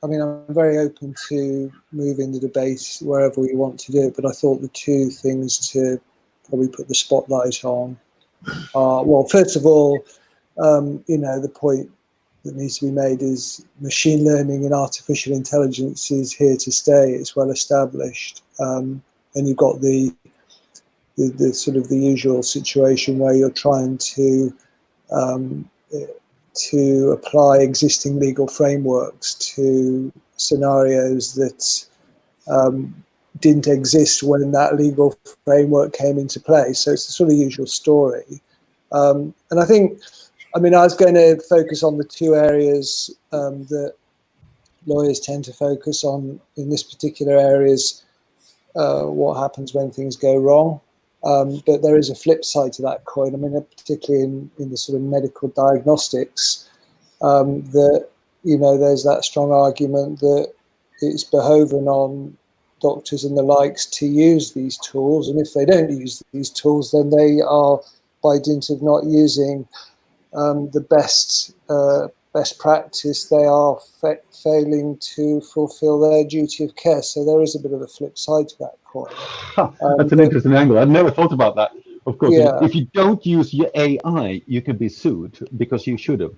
I mean, I'm very open to moving the debate wherever we want to do it, but I thought the two things to probably put the spotlight on are, well, first of all, the point that needs to be made is machine learning and artificial intelligence is here to stay. It's well established, and you've got the sort of the usual situation where you're trying to apply existing legal frameworks to scenarios that didn't exist when that legal framework came into play. So it's the sort of usual story. And I think, I mean, I was going to focus on the two areas that lawyers tend to focus on in this particular area is what happens when things go wrong. But there is a flip side to that coin. I mean, particularly in the sort of medical diagnostics, that, there's that strong argument that it's behoven on doctors and the likes to use these tools. And if they don't use these tools, then they are, by dint of not using the best practice, they are failing to fulfill their duty of care. So there is a bit of a flip side to that coin. That's an interesting angle. I've never thought about that. Of course, if you don't use your AI, you can be sued because you should have.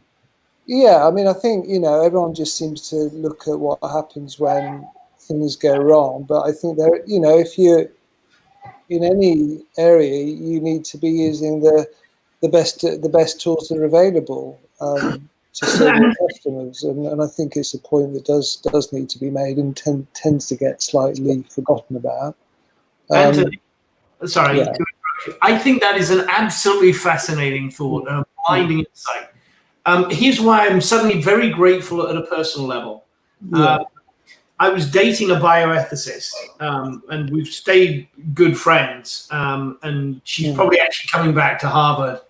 Yeah, I mean, I think, everyone just seems to look at what happens when things go wrong. But I think there, if you're in any area, you need to be using the best tools that are available to serve your customers. And I think it's a point that does need to be made and tends to get slightly forgotten about. Anthony, sorry, to interrupt you. I think that is an absolutely fascinating thought, a blinding insight. Here's why I'm suddenly very grateful at a personal level. I was dating a bioethicist, and we've stayed good friends. And she's probably actually coming back to Harvard.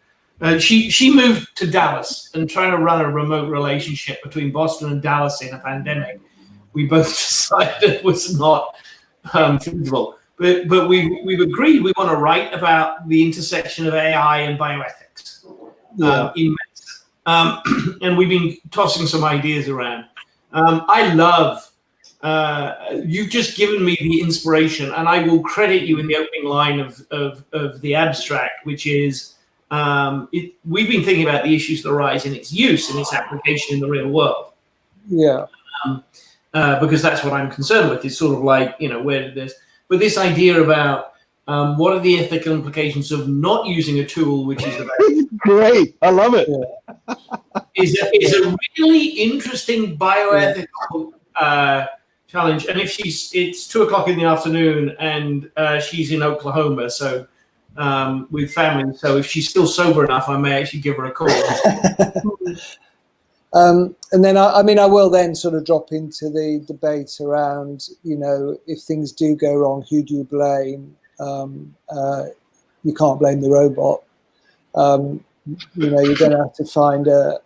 She moved to Dallas and trying to run a remote relationship between Boston and Dallas in a pandemic. We both decided it was not feasible. But we've agreed we want to write about the intersection of AI and bioethics in medicine. And we've been tossing some ideas around. I love, you've just given me the inspiration, and I will credit you in the opening line of the abstract, which is, we've been thinking about the issues that arise in its use and its application in the real world. Yeah. Because that's what I'm concerned with. It's sort of like, where did this... But this idea about what are the ethical implications of not using a tool, which is great, I love it. Is a really interesting bioethical challenge. And if it's 2:00 in the afternoon and she's in Oklahoma, so with family. So if she's still sober enough, I may actually give her a call. And then, I will then sort of drop into the debate around, if things do go wrong, who do you blame? You can't blame the robot. You're going to have to find a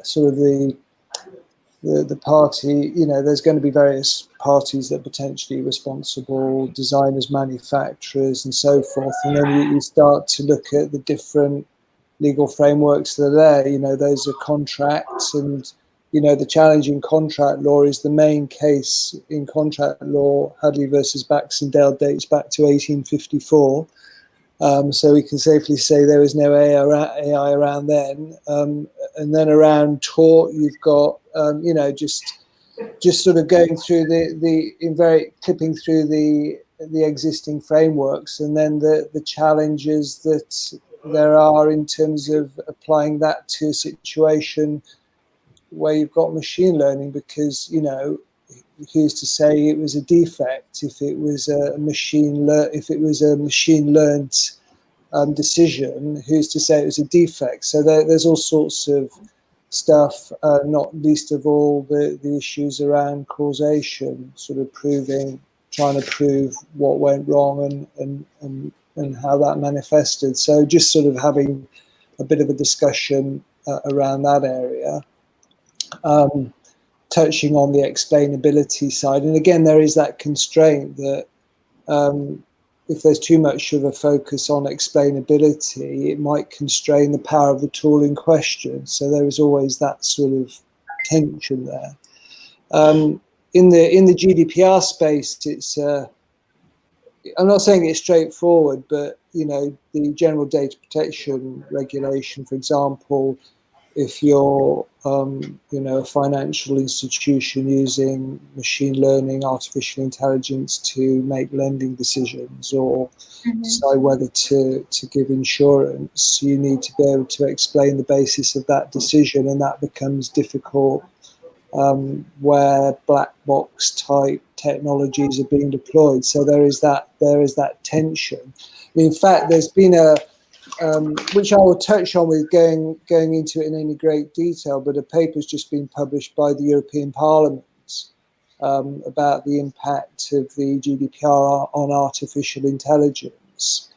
sort of the party. There's going to be various parties that are potentially responsible, designers, manufacturers, and so forth. And then you start to look at the different legal frameworks that are there. Those are contracts, and the challenge in contract law is the main case in contract law, Hadley versus Baxendale, dates back to 1854. So we can safely say there was no AI around then. And then around tort, you've got just sort of going through clipping through the existing frameworks, and then the challenges that there are in terms of applying that to a situation where you've got machine learning, because who's to say it was a defect if it was a machine learned decision? Who's to say it was a defect? So there's all sorts of stuff, not least of all the issues around causation, sort of trying to prove what went wrong and how that manifested. So just sort of having a bit of a discussion around that area, touching on the explainability side. And again, there is that constraint that if there's too much of a focus on explainability, it might constrain the power of the tool in question. So there is always that sort of tension there. In the GDPR space, it's I'm not saying it's straightforward, but the General Data Protection Regulation, for example, if you're a financial institution using machine learning, artificial intelligence to make lending decisions or decide whether to give insurance, you need to be able to explain the basis of that decision, and that becomes difficult where black box type technologies are being deployed. So there is that tension. In fact, there's been which I will touch on with going into it in any great detail, but a paper's just been published by the European Parliament about the impact of the GDPR on artificial intelligence.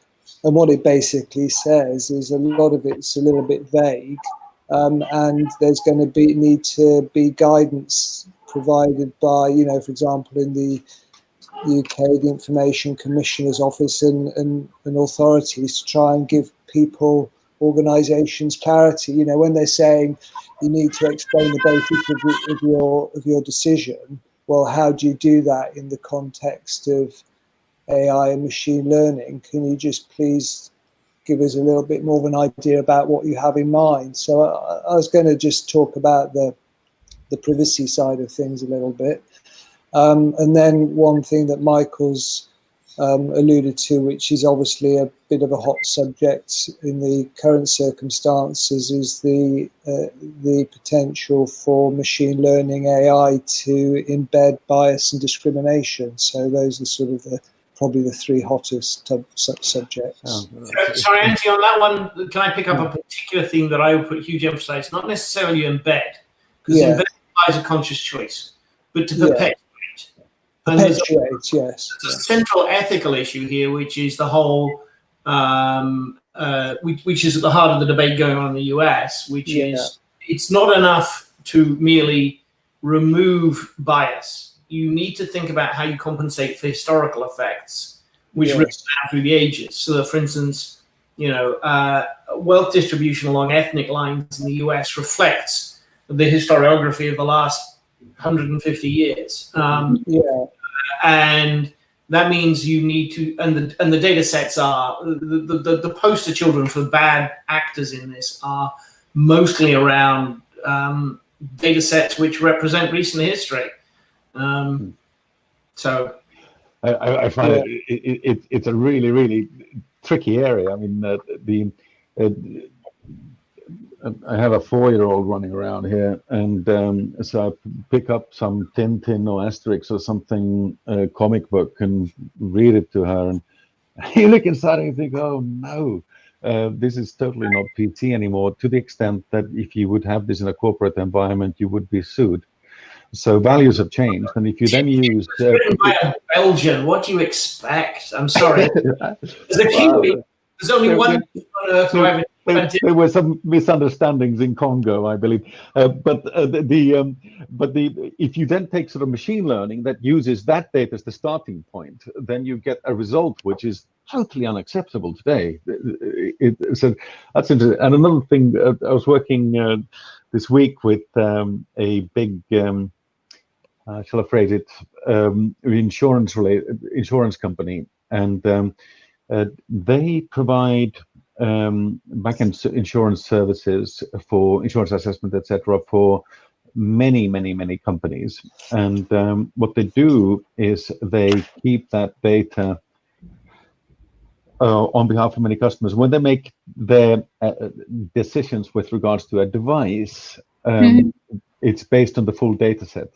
And what it basically says is a lot of it's a little bit vague, and there's going to need to be guidance provided by, for example, in the UK, the Information Commissioner's Office and authorities to try and give people, organisations clarity. When they're saying you need to explain the basis of your decision, well, how do you do that in the context of AI and machine learning? Can you just please give us a little bit more of an idea about what you have in mind? So I was going to just talk about the privacy side of things a little bit. And then one thing that Michael's alluded to, which is obviously a bit of a hot subject in the current circumstances, is the potential for machine learning AI to embed bias and discrimination. So those are sort of probably the three hottest subjects. Sorry, Anthony, on that one, can I pick up a particular theme that I would put huge emphasis, not necessarily embed, because embed implies a conscious choice, but to perpetuate. And there's a central ethical issue here, which is the whole, which is at the heart of the debate going on in the US, which is it's not enough to merely remove bias. You need to think about how you compensate for historical effects, which ripple down through the ages. So that, for instance, wealth distribution along ethnic lines in the US reflects the historiography of the last 150 years. And that means you need to, and the data sets are, the poster children for bad actors in this are mostly around data sets which represent recent history. So I find it's a really, really tricky area. I mean, I have a 4-year-old running around here, and so I pick up some Tintin or Asterix or something, comic book, and read it to her, and you look inside and you think, oh no, this is totally not PC anymore, to the extent that if you would have this in a corporate environment, you would be sued. So values have changed, and if you then use written by a Belgian, what do you expect? I'm sorry. There's a Kiwi. There's only one on Earth who ever invented. There were some misunderstandings in Congo, I believe. But if you then take sort of machine learning that uses that data as the starting point, then you get a result which is totally unacceptable today. So that's interesting. And another thing, I was working this week with a big, shall I phrase it, insurance company, and they provide back-end insurance services for insurance assessment, etc., for many companies. And what they do is they keep that data on behalf of many customers. When they make their decisions with regards to a device, it's based on the full data set.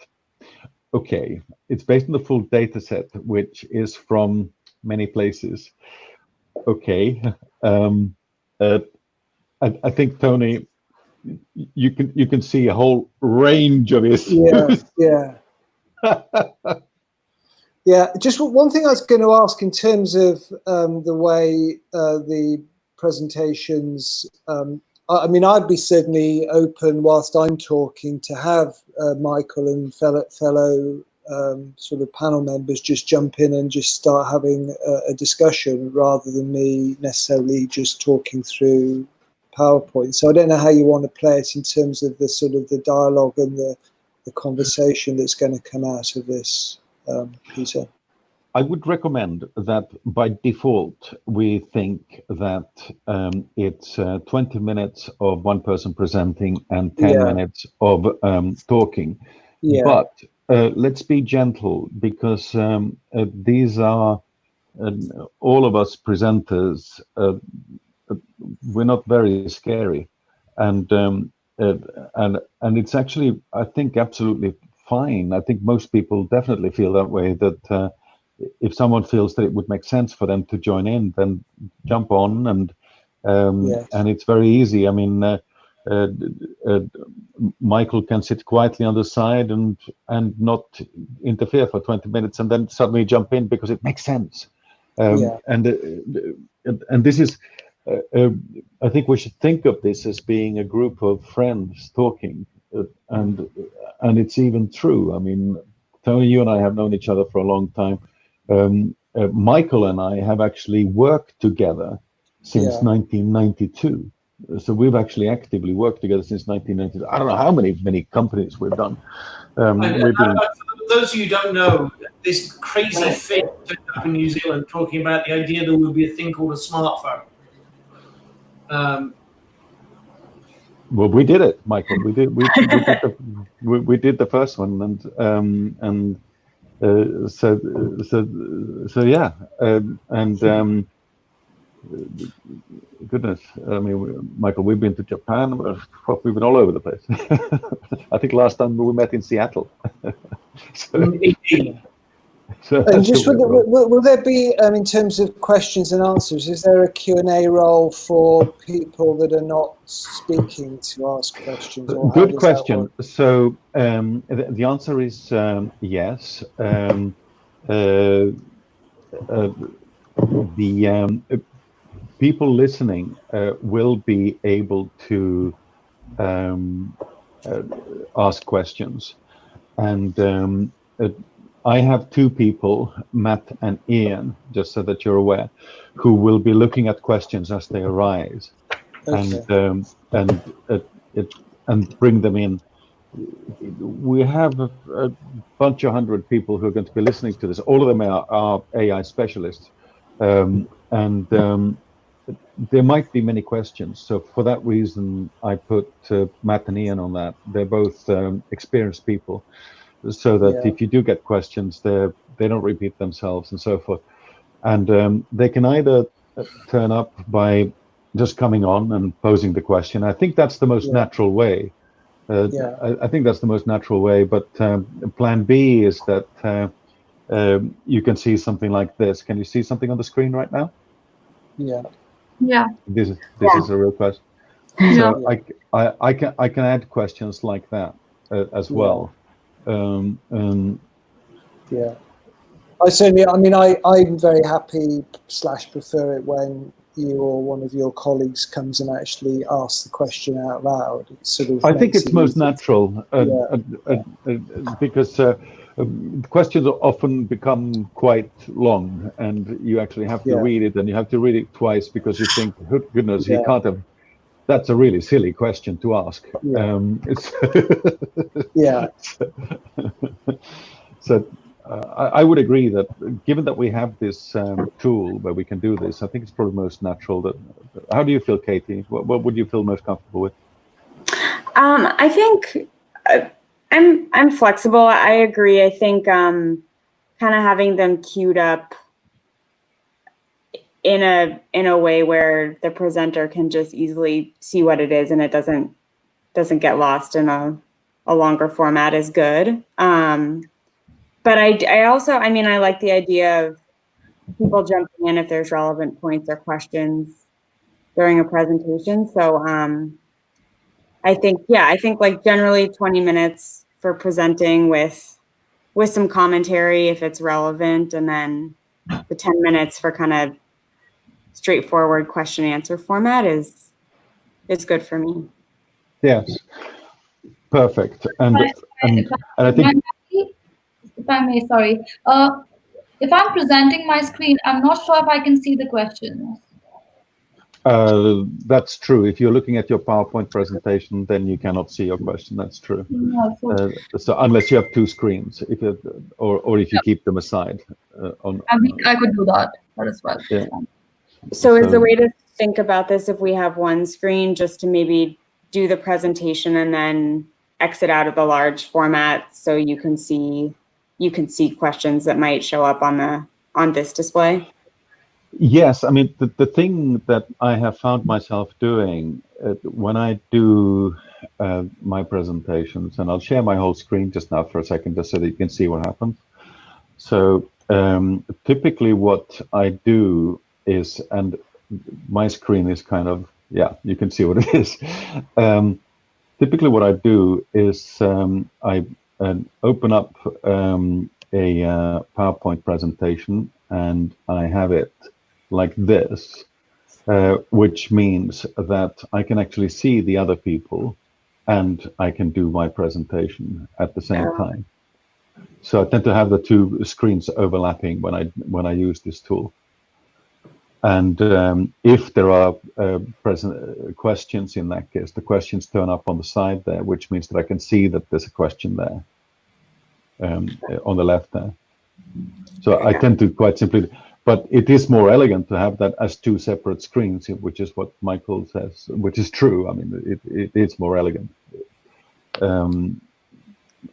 Okay, it's based on the full data set, which is from many places. Okay, I think, Tony, you can see a whole range of issues. Yeah, just one thing I was going to ask in terms of the way the presentations I mean, I'd be certainly open whilst I'm talking to have Michael and fellow sort of panel members just jump in and just start having a discussion rather than me necessarily just talking through PowerPoint. So I don't know how you want to play it in terms of the sort of the dialogue and the conversation that's going to come out of this, Peter. I would recommend that by default, we think that it's 20 minutes of one person presenting and 10 minutes of talking. Yeah. But let's be gentle, because these are all of us presenters. We're not very scary, and it's actually, I think, absolutely fine. I think most people definitely feel that way. That if someone feels that it would make sense for them to join in, then jump on, and it's very easy. I mean, Michael can sit quietly on the side and not interfere for 20 minutes, and then suddenly jump in because it makes sense. And this is, I think we should think of this as being a group of friends talking, and it's even true. I mean, Tony, you and I have known each other for a long time. Michael and I have actually worked together since 1992. So we've actually actively worked together since 1992. I don't know how many companies we've done. For those of you who don't know, this crazy thing up in New Zealand talking about the idea there would be a thing called a smartphone. Well, we did it, Michael. We did the first one, and so yeah, goodness, I mean, Michael, we've been to Japan. We've been all over the place. I think last time we met in Seattle. And just will there be, in terms of questions and answers, is there a Q&A role for people that are not speaking to ask questions? Or good question. So the answer is yes. The people listening will be able to ask questions, and I have two people, Matt and Ian, just so that you're aware, who will be looking at questions as they arise, and bring them in. We have a bunch of 100 people who are going to be listening to this. All of them are AI specialists, and there might be many questions. So for that reason, I put Matt and Ian on that. They're both experienced people, so that if you do get questions, they don't repeat themselves and so forth. And they can either turn up by just coming on and posing the question. I think that's the most natural way. I think that's the most natural way. But plan B is that you can see something like this. Can you see something on the screen right now? Yeah. Yeah. This is a real question. So I can add questions like that as well. I certainly, I'm very happy / prefer it when you or one of your colleagues comes and actually asks the question out loud. It sort of I think it's most natural because questions often become quite long, and you actually have to read it, and you have to read it twice because you think, goodness, he can't have. That's a really silly question to ask. So I would agree that given that we have this tool where we can do this, I think it's probably most natural. How do you feel, Katie? What would you feel most comfortable with? I think I'm flexible. I agree. I think kind of having them queued up in a way where the presenter can just easily see what it is and it doesn't get lost in a longer format is good. But I also, I like the idea of people jumping in if there's relevant points or questions during a presentation. So I think like generally 20 minutes for presenting with some commentary if it's relevant, and then the 10 minutes for kind of straightforward question answer format is is good for me. Yes, perfect. And I think, if I may, sorry. If I'm presenting my screen, I'm not sure if I can see the questions. that's true. If you're looking at your PowerPoint presentation, then you cannot see your question. That's true. No, So unless you have two screens, or if you keep them aside. I could do that as well. Yeah. So is the way to think about this if we have one screen just to maybe do the presentation and then exit out of the large format so you can see questions that might show up on this display? Yes, I mean the thing that I have found myself doing when I do my presentations, and I'll share my whole screen just now for a second, just so that you can see what happens. So typically, what I do is, and my screen is kind of, yeah, you can see what it is. Typically, what I do is I open up a PowerPoint presentation, and I have it like this, which means that I can actually see the other people and I can do my presentation at the same time. So I tend to have the two screens overlapping when I use this tool. And if there are questions in that case, the questions turn up on the side there, which means that I can see that there's a question there on the left there. So I tend to quite simply, but it is more elegant to have that as two separate screens, which is what Michael says, which is true. I mean, it is more elegant.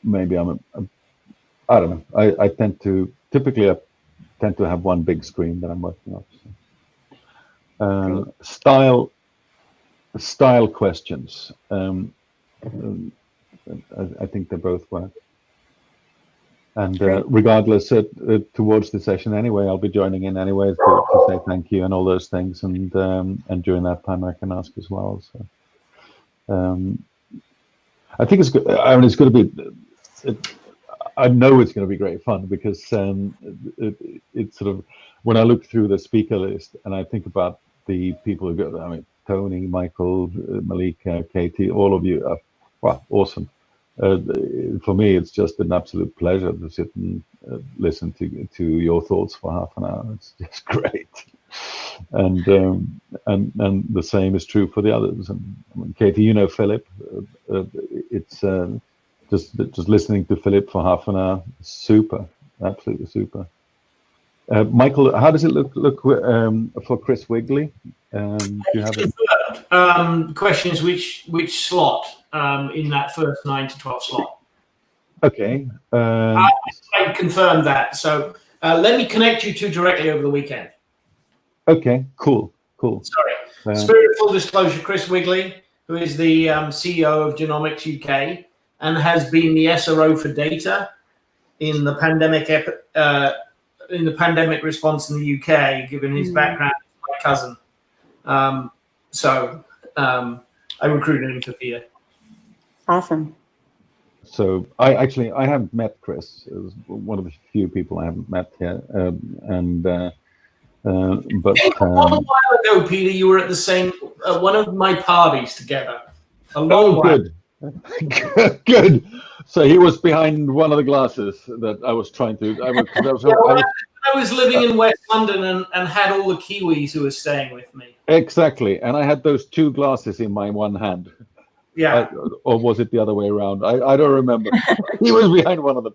Maybe I don't know. I tend to have one big screen that I'm working on. So. Style questions. I think they both work. And regardless, towards the session anyway, I'll be joining in anyway to say thank you and all those things. And during that time, I can ask as well. So I think it's good. I mean, it's going to be. I know it's going to be great fun because it's sort of when I look through the speaker list and I think about the people who go. I mean, Tony, Michael, Malika, Katie, all of you are awesome. For me, it's just an absolute pleasure to sit and listen to your thoughts for half an hour. It's just great, and the same is true for the others. And I mean, Katie, you know Philip. It's just listening to Philip for half an hour. Super, absolutely super. Michael, how does it look for Chris Wigley? Do you have it? The question is which slot in that first 9 to 12 slot. Okay. I confirmed that. So let me connect you two directly over the weekend. Okay, cool. Sorry. Spirit of full disclosure, Chris Wigley, who is the CEO of Genomics UK and has been the SRO for data in the pandemic response in the UK, given his background as my cousin. I recruited him for Thea. Awesome. So I haven't met Chris. It was one of the few people I haven't met here, but a while ago, Peter, you were at the same one of my parties together. A long while. Good. So he was behind one of the glasses that I was trying to. I was living in West London and had all the Kiwis who were staying with me. Exactly, and I had those two glasses in my one hand. Yeah. Or was it the other way around? I don't remember. He was behind one of them.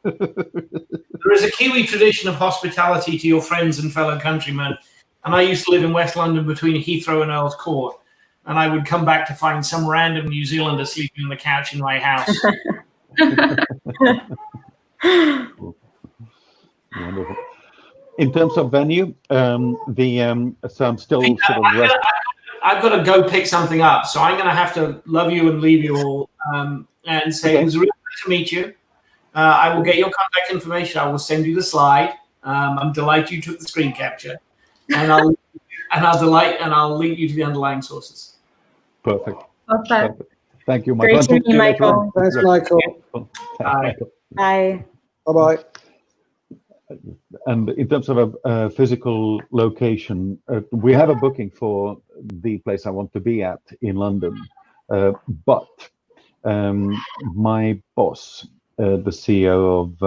There is a Kiwi tradition of hospitality to your friends and fellow countrymen. And I used to live in West London between Heathrow and Earl's Court. And I would come back to find some random New Zealander sleeping on the couch in my house. Wonderful. In terms of venue, so I'm still sort of. I've got to go pick something up, so I'm going to have to love you and leave you all and say It was really nice to meet you. I will get your contact information. I will send you the slide. I'm delighted you took the screen capture, and I'll link you to the underlying sources. Perfect. Thank you, Michael. Great to meet you, Michael. Thanks, Michael. Bye. Bye. Bye-bye. and in terms of a physical location, we have a booking for the place I want to be at in London, but my boss, the CEO of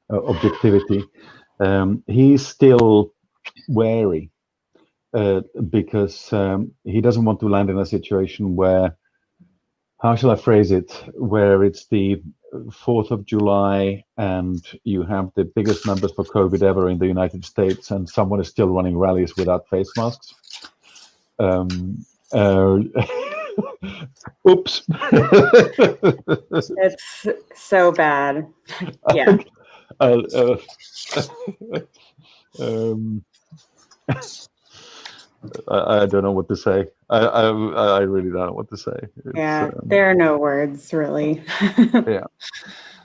Objectivity, he's still wary because he doesn't want to land in a situation where, how shall I phrase it, where it's the 4th of July and you have the biggest numbers for COVID ever in the United States and someone is still running rallies without face masks. Oops. It's so bad. Yeah. I don't know what to say. I really don't know what to say. Yeah, there are no words, really. Yeah.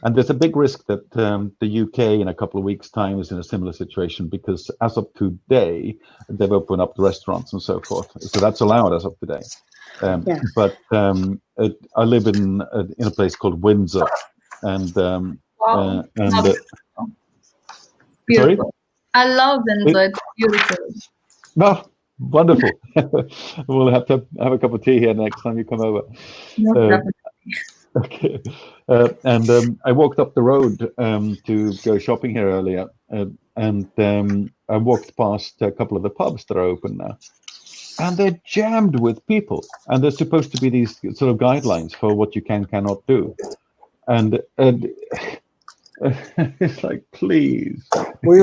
And there's a big risk that the UK in a couple of weeks' time is in a similar situation, because as of today, they've opened up the restaurants and so forth. So that's allowed as of today. Yeah. But I live in a place called Windsor, and Wow. sorry? Beautiful. I love Windsor. It's beautiful. No, wonderful. We'll have to have a cup of tea here next time you come over. No, definitely. Okay. And I walked up the road to go shopping here earlier, and I walked past a couple of the pubs that are open now, and they're jammed with people. And there's supposed to be these sort of guidelines for what you cannot do, and it's like, please. We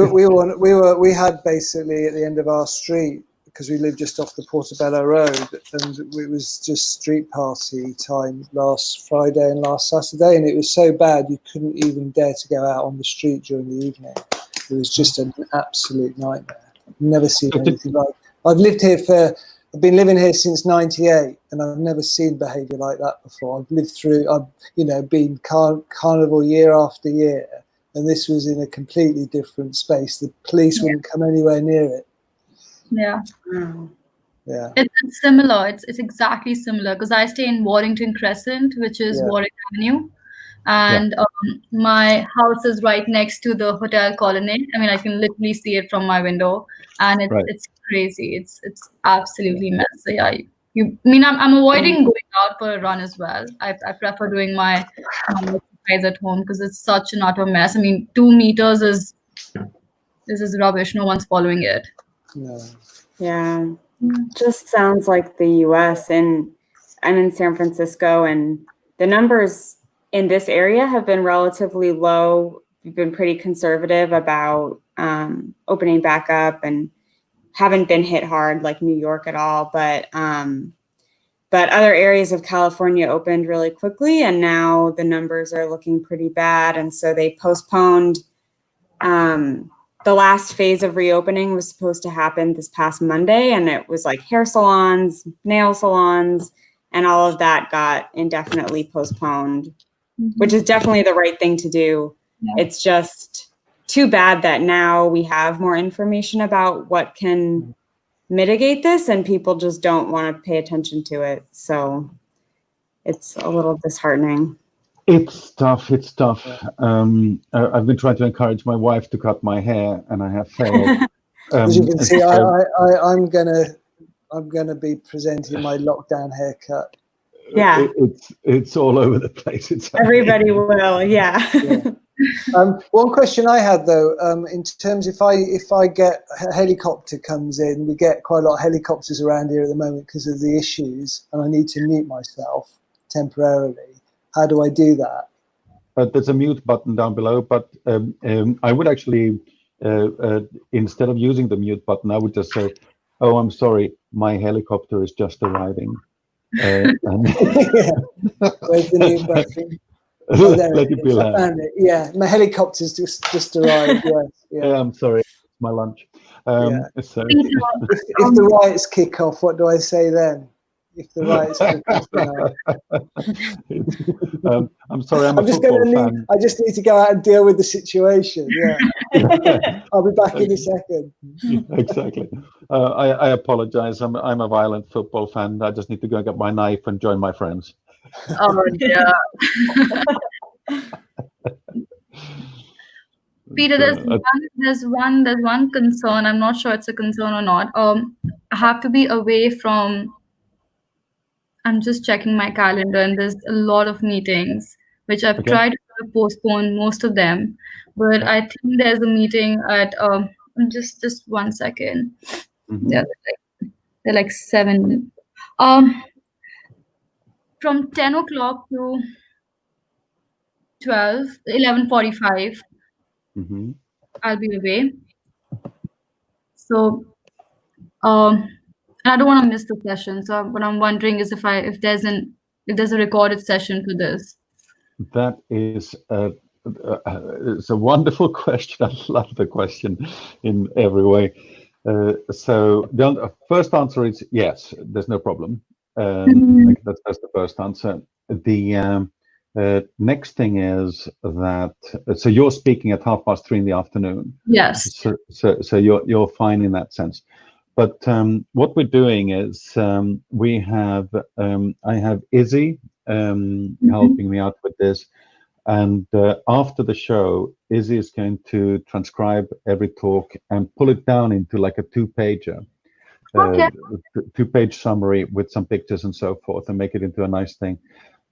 had basically at the end of our street, because we lived just off the Portobello Road, and it was just street party time last Friday and last Saturday, and it was so bad you couldn't even dare to go out on the street during the evening. It was just an absolute nightmare. I've never seen anything like. I've been living here since '98, and I've never seen behaviour like that before. I've been carnival year after year, and this was in a completely different space. The police wouldn't come anywhere near it. Yeah. Yeah. It's similar. It's exactly similar, because I stay in Warrington Crescent, which is Warwick Avenue, and my house is right next to the Hotel Colonnade. I mean, I can literally see it from my window, and it's crazy. It's absolutely messy. I'm avoiding going out for a run as well. I prefer doing my exercise at home, because it's such an utter mess. I mean, 2 meters is rubbish. No one's following it. Yeah, just sounds like the US. And I'm in San Francisco, and the numbers in this area have been relatively low. We've been pretty conservative about opening back up, and haven't been hit hard like New York at all. But other areas of California opened really quickly, and now the numbers are looking pretty bad. And so they postponed. The last phase of reopening was supposed to happen this past Monday, and it was like hair salons, nail salons, and all of that got indefinitely postponed, which is definitely the right thing to do. Yeah. It's just too bad that now we have more information about what can mitigate this, and people just don't want to pay attention to it. So it's a little disheartening. It's tough. I've been trying to encourage my wife to cut my hair, and I have failed. As you can see, I'm gonna be presenting my lockdown haircut. Yeah, it's all over the place. Everybody will. Yeah. One question I had though, in terms if I get a helicopter comes in, we get quite a lot of helicopters around here at the moment because of the issues, and I need to mute myself temporarily. How do I do that? There's a mute button down below, but I would actually, instead of using the mute button, I would just say, "Oh, I'm sorry, my helicopter is just arriving." Where's the mute button? Oh, Let it be loud. I found it. Yeah, my helicopter's just arrived. Yes. Yeah, I'm sorry, it's my lunch. So if the riots kick off, what do I say then? If the riots kick off, I'm sorry, I'm just going to leave. I just need to go out and deal with the situation. Yeah, I'll be back in a second. Exactly. I apologize. I'm a violent football fan. I just need to go and get my knife and join my friends. Oh yeah. Peter, there's one concern. I'm not sure it's a concern or not. I have to be away from. I'm just checking my calendar, and there's a lot of meetings, which I've tried to postpone most of them. But I think there's a meeting at just 1 second. Yeah, they're like 7. From 10 o'clock to 11:45. I'll be away. So, I don't want to miss the session. So what I'm wondering is if there's a recorded session for this. That is it's a wonderful question. I love the question in every way. So the first answer is yes, there's no problem. That's the first answer. The next thing is that so you're speaking at 3:30 in the afternoon. Yes. So you're fine in that sense. But what we're doing is I have Izzy helping me out with this, and after the show, Izzy is going to transcribe every talk and pull it down into like a 2-pager, 2-page summary with some pictures and so forth, and make it into a nice thing.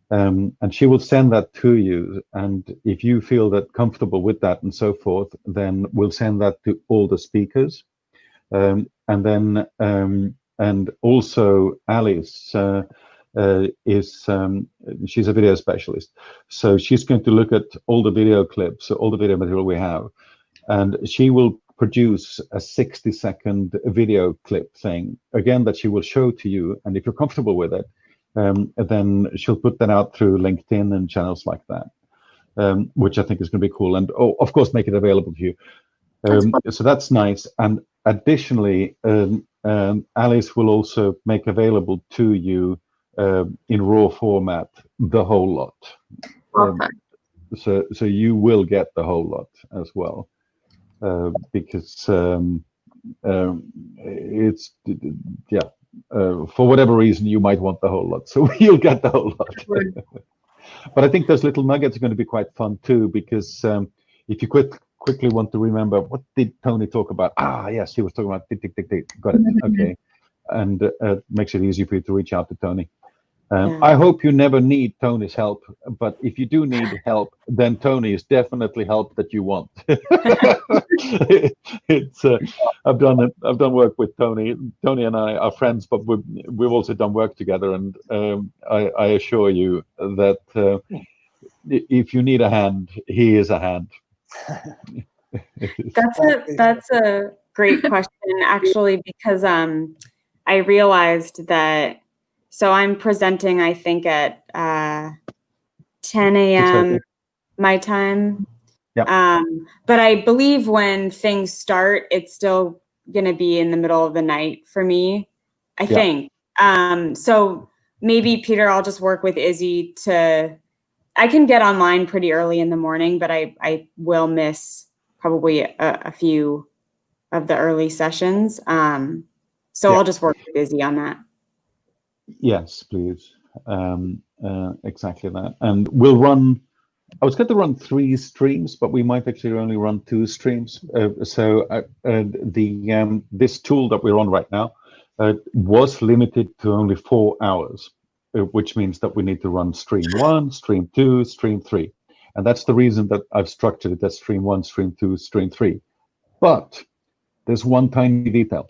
And she will send that to you, and if you feel that comfortable with that and so forth, then we'll send that to all the speakers. And then and also Alice she's a video specialist, so she's going to look at all the video clips, all the video material we have, and she will produce a 60-second video clip thing again that she will show to you, and if you're comfortable with it, then she'll put that out through LinkedIn and channels like that, which I think is going to be cool, and of course make it available to you. So that's nice. And additionally, Alice will also make available to you in raw format the whole lot. So you will get the whole lot as well, because it's for whatever reason you might want the whole lot, so you'll get the whole lot. But I think those little nuggets are going to be quite fun too, because if you quickly want to remember, what did Tony talk about? Yes, he was talking about tick, tick, tick, tick. Got it. Okay. And makes it easy for you to reach out to Tony. I hope you never need Tony's help, but if you do need help, then Tony is definitely help that you want. It's I've done work with Tony. Tony and I are friends, but we've also done work together, and I assure you that if you need a hand, he is a hand. That's a great question, actually, because I realized that. So I'm presenting, I think, at 10 a.m. my time. Yeah. But I believe when things start, it's still going to be in the middle of the night for me, I think. So maybe, Peter, I'll just work with Izzy I can get online pretty early in the morning, but I will miss probably a few of the early sessions. So I'll just work with Izzy on that. Yes, please. Exactly that. And we'll run, I was going to run 3 streams, but we might actually only run 2 streams. This tool that we're on right now was limited to only 4 hours, which means that we need to run stream 1, stream 2, stream 3. And that's the reason that I've structured it as stream 1, stream 2, stream 3. But there's one tiny detail.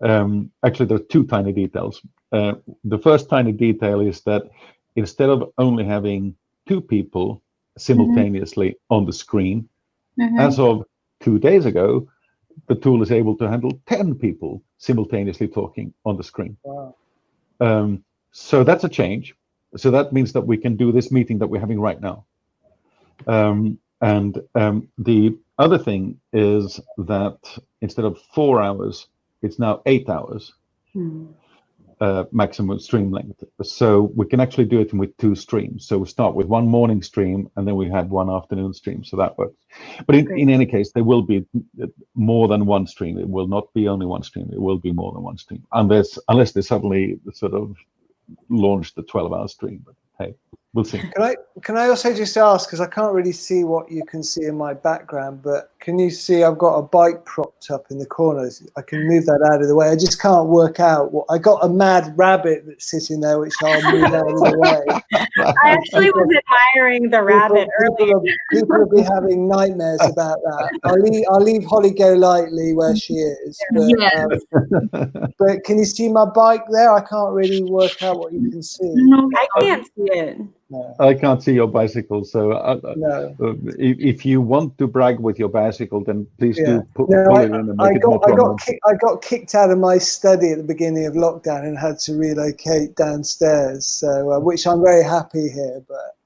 Actually, there are 2 tiny details. The first tiny detail is that instead of only having 2 people simultaneously on the screen, as of 2 days ago, the tool is able to handle 10 people simultaneously talking on the screen. Wow. So that's a change. So that means that we can do this meeting that we're having right now. The other thing is that instead of 4 hours, it's now 8 hours. Maximum stream length, so we can actually do it with 2 streams. So we start with 1 morning stream, and then we have 1 afternoon stream, so that works. But in any case, there will be more than 1 stream. It will not be only 1 stream. It will be more than 1 stream, unless they suddenly sort of launch the 12-hour stream. But hey, We'll see. Can I also just ask, because I can't really see what you can see in my background, but can you see I've got a bike propped up in the corners? I can move that out of the way. I just can't work out what I got. A mad rabbit that's sitting there, which I'll move out of the way. I actually was admiring the rabbit earlier. People will be having nightmares about that. I'll leave Holly go lightly where she is. But, but can you see my bike there? I can't really work out what you can see. No, I can't see it. No. I can't see your bicycle, so No. if you want to brag with your bicycle, then please Yeah. do pull No, it in and make it more prominent. I got kicked out of my study at the beginning of lockdown and had to relocate downstairs. So, which I'm very happy here, but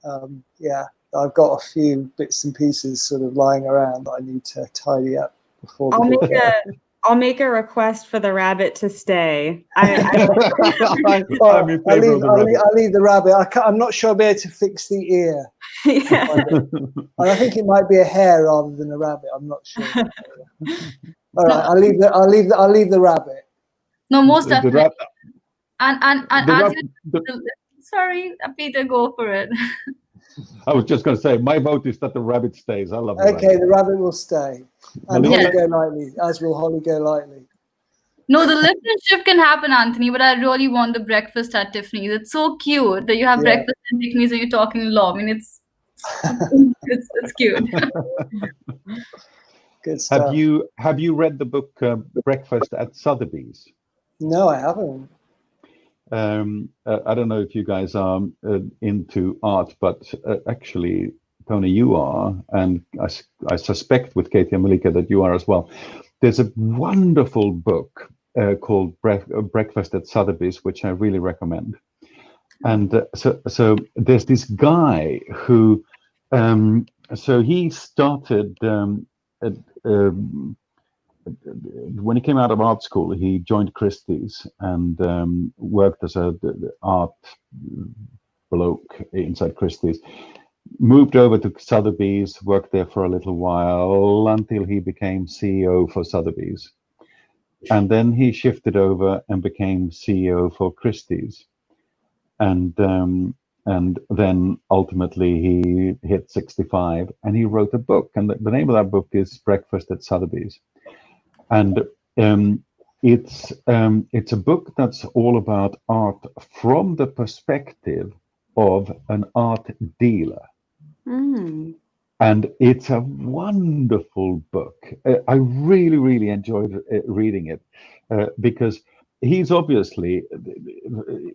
yeah, I've got a few bits and pieces sort of lying around that I need to tidy up before. I'll make a request for the rabbit to stay. I'm in favor of the rabbit. I'll leave the rabbit. I'm not sure I'll be able to fix the ear. Yeah. And I think it might be a hare rather than a rabbit. I'm not sure. All right, I'll leave the rabbit. No, most The definitely. rab- And the as rab- you, sorry, Peter, go for it. I was just going to say, my vote is that the rabbit stays. I love the Okay, rabbit. the rabbit will stay. And Malika? Holly go lightly, as will Holly go lightly. No, the lift and shift can happen, Anthony, but I really want the breakfast at Tiffany's. It's so cute that you have Yeah. breakfast at Tiffany's and you're talking law. I mean, it's cute. Good stuff. Have you read the book Breakfast at Sotheby's? No, I haven't. I don't know if you guys are into art, but actually, Tony, you are, and I suspect with Katie and Malika that you are as well. There's a wonderful book called Breakfast at Sotheby's, which I really recommend. And so there's this guy who, so he started when he came out of art school, he joined Christie's and worked as a art bloke inside Christie's. Moved over to Sotheby's, worked there for a little while until he became CEO for Sotheby's. And then he shifted over and became CEO for Christie's. And then ultimately he hit 65 and he wrote a book. And the name of that book is Breakfast at Sotheby's. And it's a book that's all about art from the perspective of an art dealer. Mm. And it's a wonderful book. I really, really enjoyed reading it because he's obviously,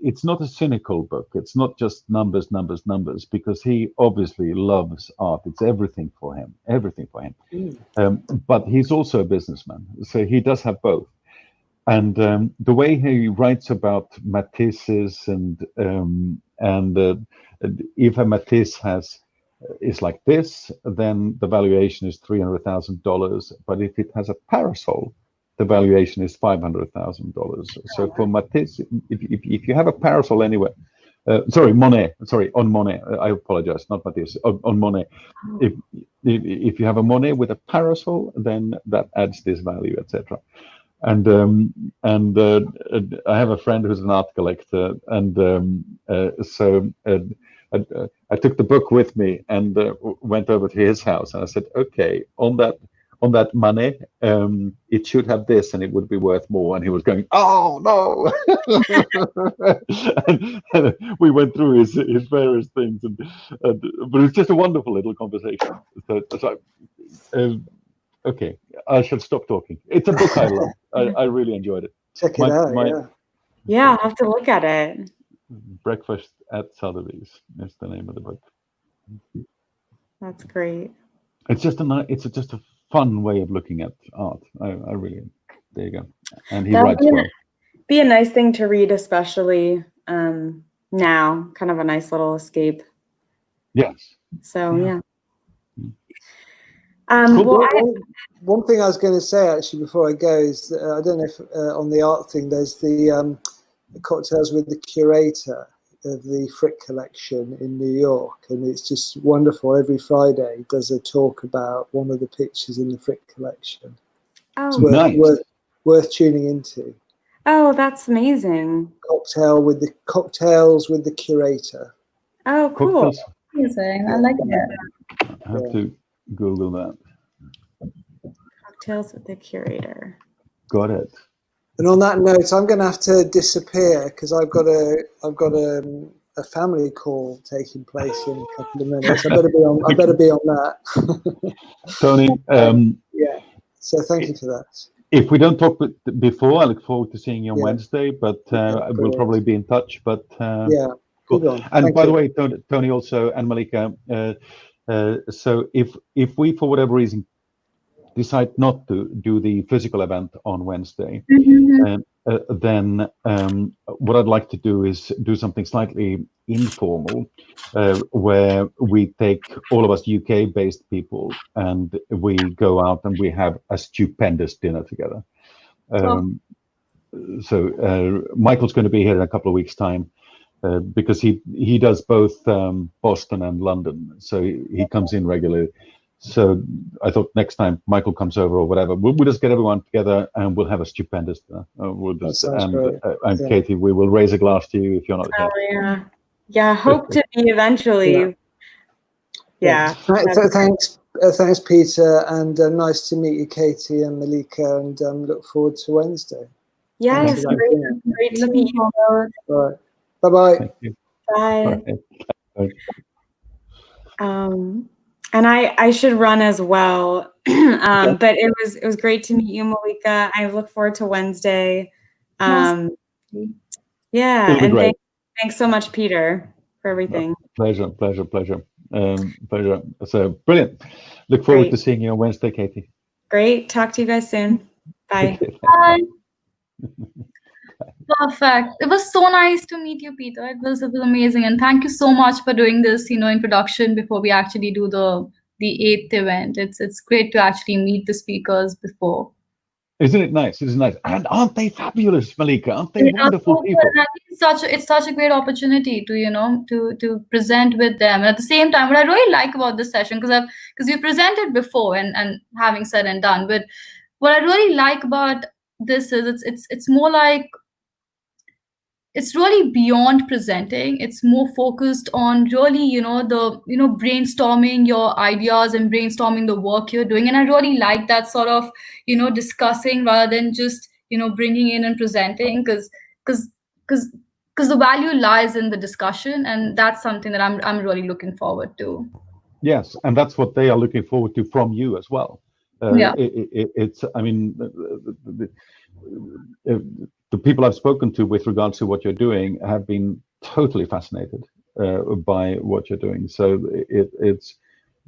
it's not a cynical book. It's not just numbers, because he obviously loves art. It's everything for him. But he's also a businessman. So he does have both. And the way he writes about Matisse's and if a Matisse is like this, then the valuation is $300,000. But if it has a parasol, the valuation is $500,000. So for Matisse, if you have a parasol anywhere, on Monet. I apologize, not Matisse. On Monet, if you have a Monet with a parasol, then that adds this value, etc. And I have a friend who's an art collector, and so I took the book with me and went over to his house, and I said, okay, on that money, it should have this, and it would be worth more. And he was going, oh no! and we went through his various things, but it's just a wonderful little conversation. Okay, I should stop talking. It's a book I love. I really enjoyed it. Check it out. Yeah, I'll have to look at it. Breakfast at Sotheby's is the name of the book. That's great. It's just a fun way of looking at art. I really, there you go. And he writes well. Be a nice thing to read, especially now. Kind of a nice little escape. Yes. So yeah. One thing I was going to say actually before I go is that, I don't know if on the art thing there's the Cocktails with the Curator of the Frick collection in New York, and it's just wonderful. Every Friday he does a talk about one of the pictures in the Frick collection. Oh, It's worth tuning into. Oh, that's amazing. Cocktails with the Curator. Oh, cool. Cocktails. Amazing. I like it. I have to Google that. Cocktails with the curator. Got it. And on that note, I'm going to have to disappear because I've got a family call taking place in a couple of minutes. I better be on that. Tony, yeah. So thank you for that. if we don't talk before, I look forward to seeing you on Wednesday, but we'll probably be in touch. But yeah, cool. And by the way, Tony also and Malika, so if we for whatever reason decide not to do the physical event on Wednesday, then what I'd like to do is do something slightly informal, where we take all of us UK-based people and we go out and we have a stupendous dinner together. So Michael's going to be here in a couple of weeks' time because he does both Boston and London, so he comes in regularly. So I thought next time Michael comes over or whatever, we'll just get everyone together and we'll have a stupendous dinner. We'll just, and Katie, we will raise a glass to you if you're not here. Oh, yeah, hope to be eventually. Yeah. Thanks, Peter, and nice to meet you, Katie and Malika, and look forward to Wednesday. Yes, great to meet you. All right. Bye-bye. Thank you. Bye. Bye. And I should run as well, but it was great to meet you, Malika. I look forward to Wednesday. Yeah, and thanks so much, Peter, for everything. Pleasure. So brilliant. Look forward to seeing you on Wednesday, Katie. Great. Talk to you guys soon. Bye. Bye. Perfect. It was so nice to meet you, Peter. It was amazing, and thank you so much for doing this, introduction before we actually do the 8th event. It's great to actually meet the speakers before. Isn't it nice? Isn't it nice? And aren't they fabulous, Malika? Aren't they wonderful people? And I think it's such a great opportunity to to present with them. And at the same time, what I really like about this session, because we presented before and having said and done, but what I really like about this is it's more like, it's really beyond presenting. It's more focused on really, brainstorming your ideas and brainstorming the work you're doing. And I really like that sort of, discussing rather than just, bringing in and presenting, because the value lies in the discussion, and that's something that I'm really looking forward to. Yes, and that's what they are looking forward to from you as well. It's, I mean, the people I've spoken to with regards to what you're doing have been totally fascinated by what you're doing. So it's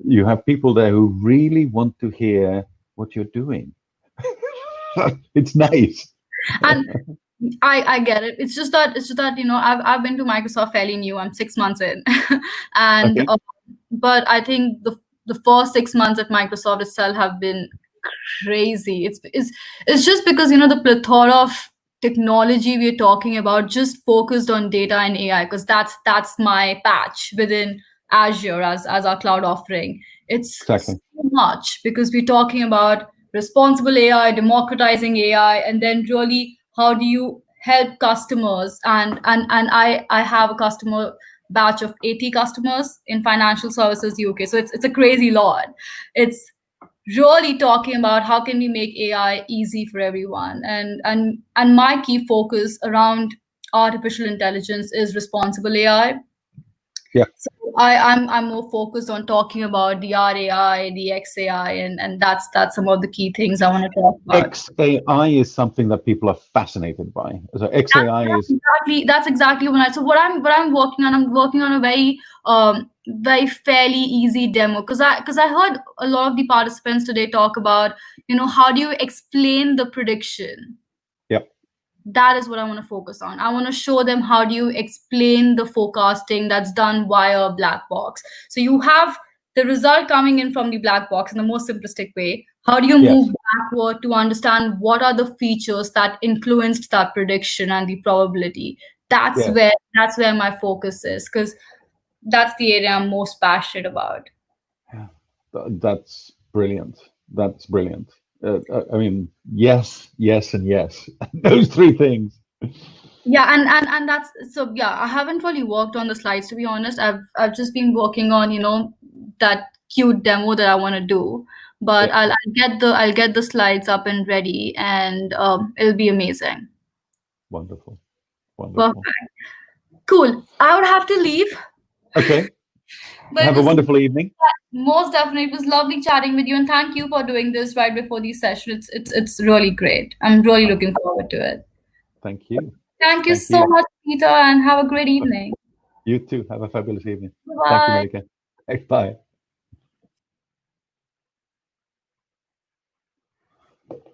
you have people there who really want to hear what you're doing. It's nice. And I get it. It's just that I've been to Microsoft fairly new. I'm 6 months in, and but I think the first 6 months at Microsoft itself have been crazy. It's just because the plethora of technology we're talking about just focused on data and AI, because that's my patch within Azure as our cloud offering. It's so much, because we're talking about responsible AI, democratizing AI, and then really how do you help customers, and I have a customer batch of 80 customers in financial services UK, so it's a crazy lot. It's really talking about how can we make AI easy for everyone, and my key focus around artificial intelligence is responsible AI. Yeah. So I'm more focused on talking about the RAI, the XAI, and that's some of the key things I want to talk about. XAI is something that people are fascinated by. So XAI that's exactly what I'm working on. I'm working on a very fairly easy demo, because I heard a lot of the participants today talk about how do you explain the prediction. Yep. That is what I want to focus on. I want to show them how do you explain the forecasting that's done via a black box. So you have the result coming in from the black box in the most simplistic way. How do you move backward to understand what are the features that influenced that prediction and the probability? That's where my focus is, because that's the area I'm most passionate about. Yeah, that's brilliant. That's brilliant. I mean, yes, and yes. Those three things. Yeah, and that's so. Yeah, I haven't really worked on the slides, to be honest. I've just been working on, you know, that cute demo that I want to do. But Yeah. I'll get the slides up and ready, and it'll be amazing. Wonderful. Wonderful. Perfect. Cool. I would have to leave. Okay. But Have a wonderful evening. Most definitely, it was lovely chatting with you, and thank you for doing this right before these sessions. It's really great. I'm really looking forward to it. Thank you. Thank you Thank so you. much, Peter, and have a great evening. You too. Have a fabulous evening. Bye. Thank you, Malika. Bye.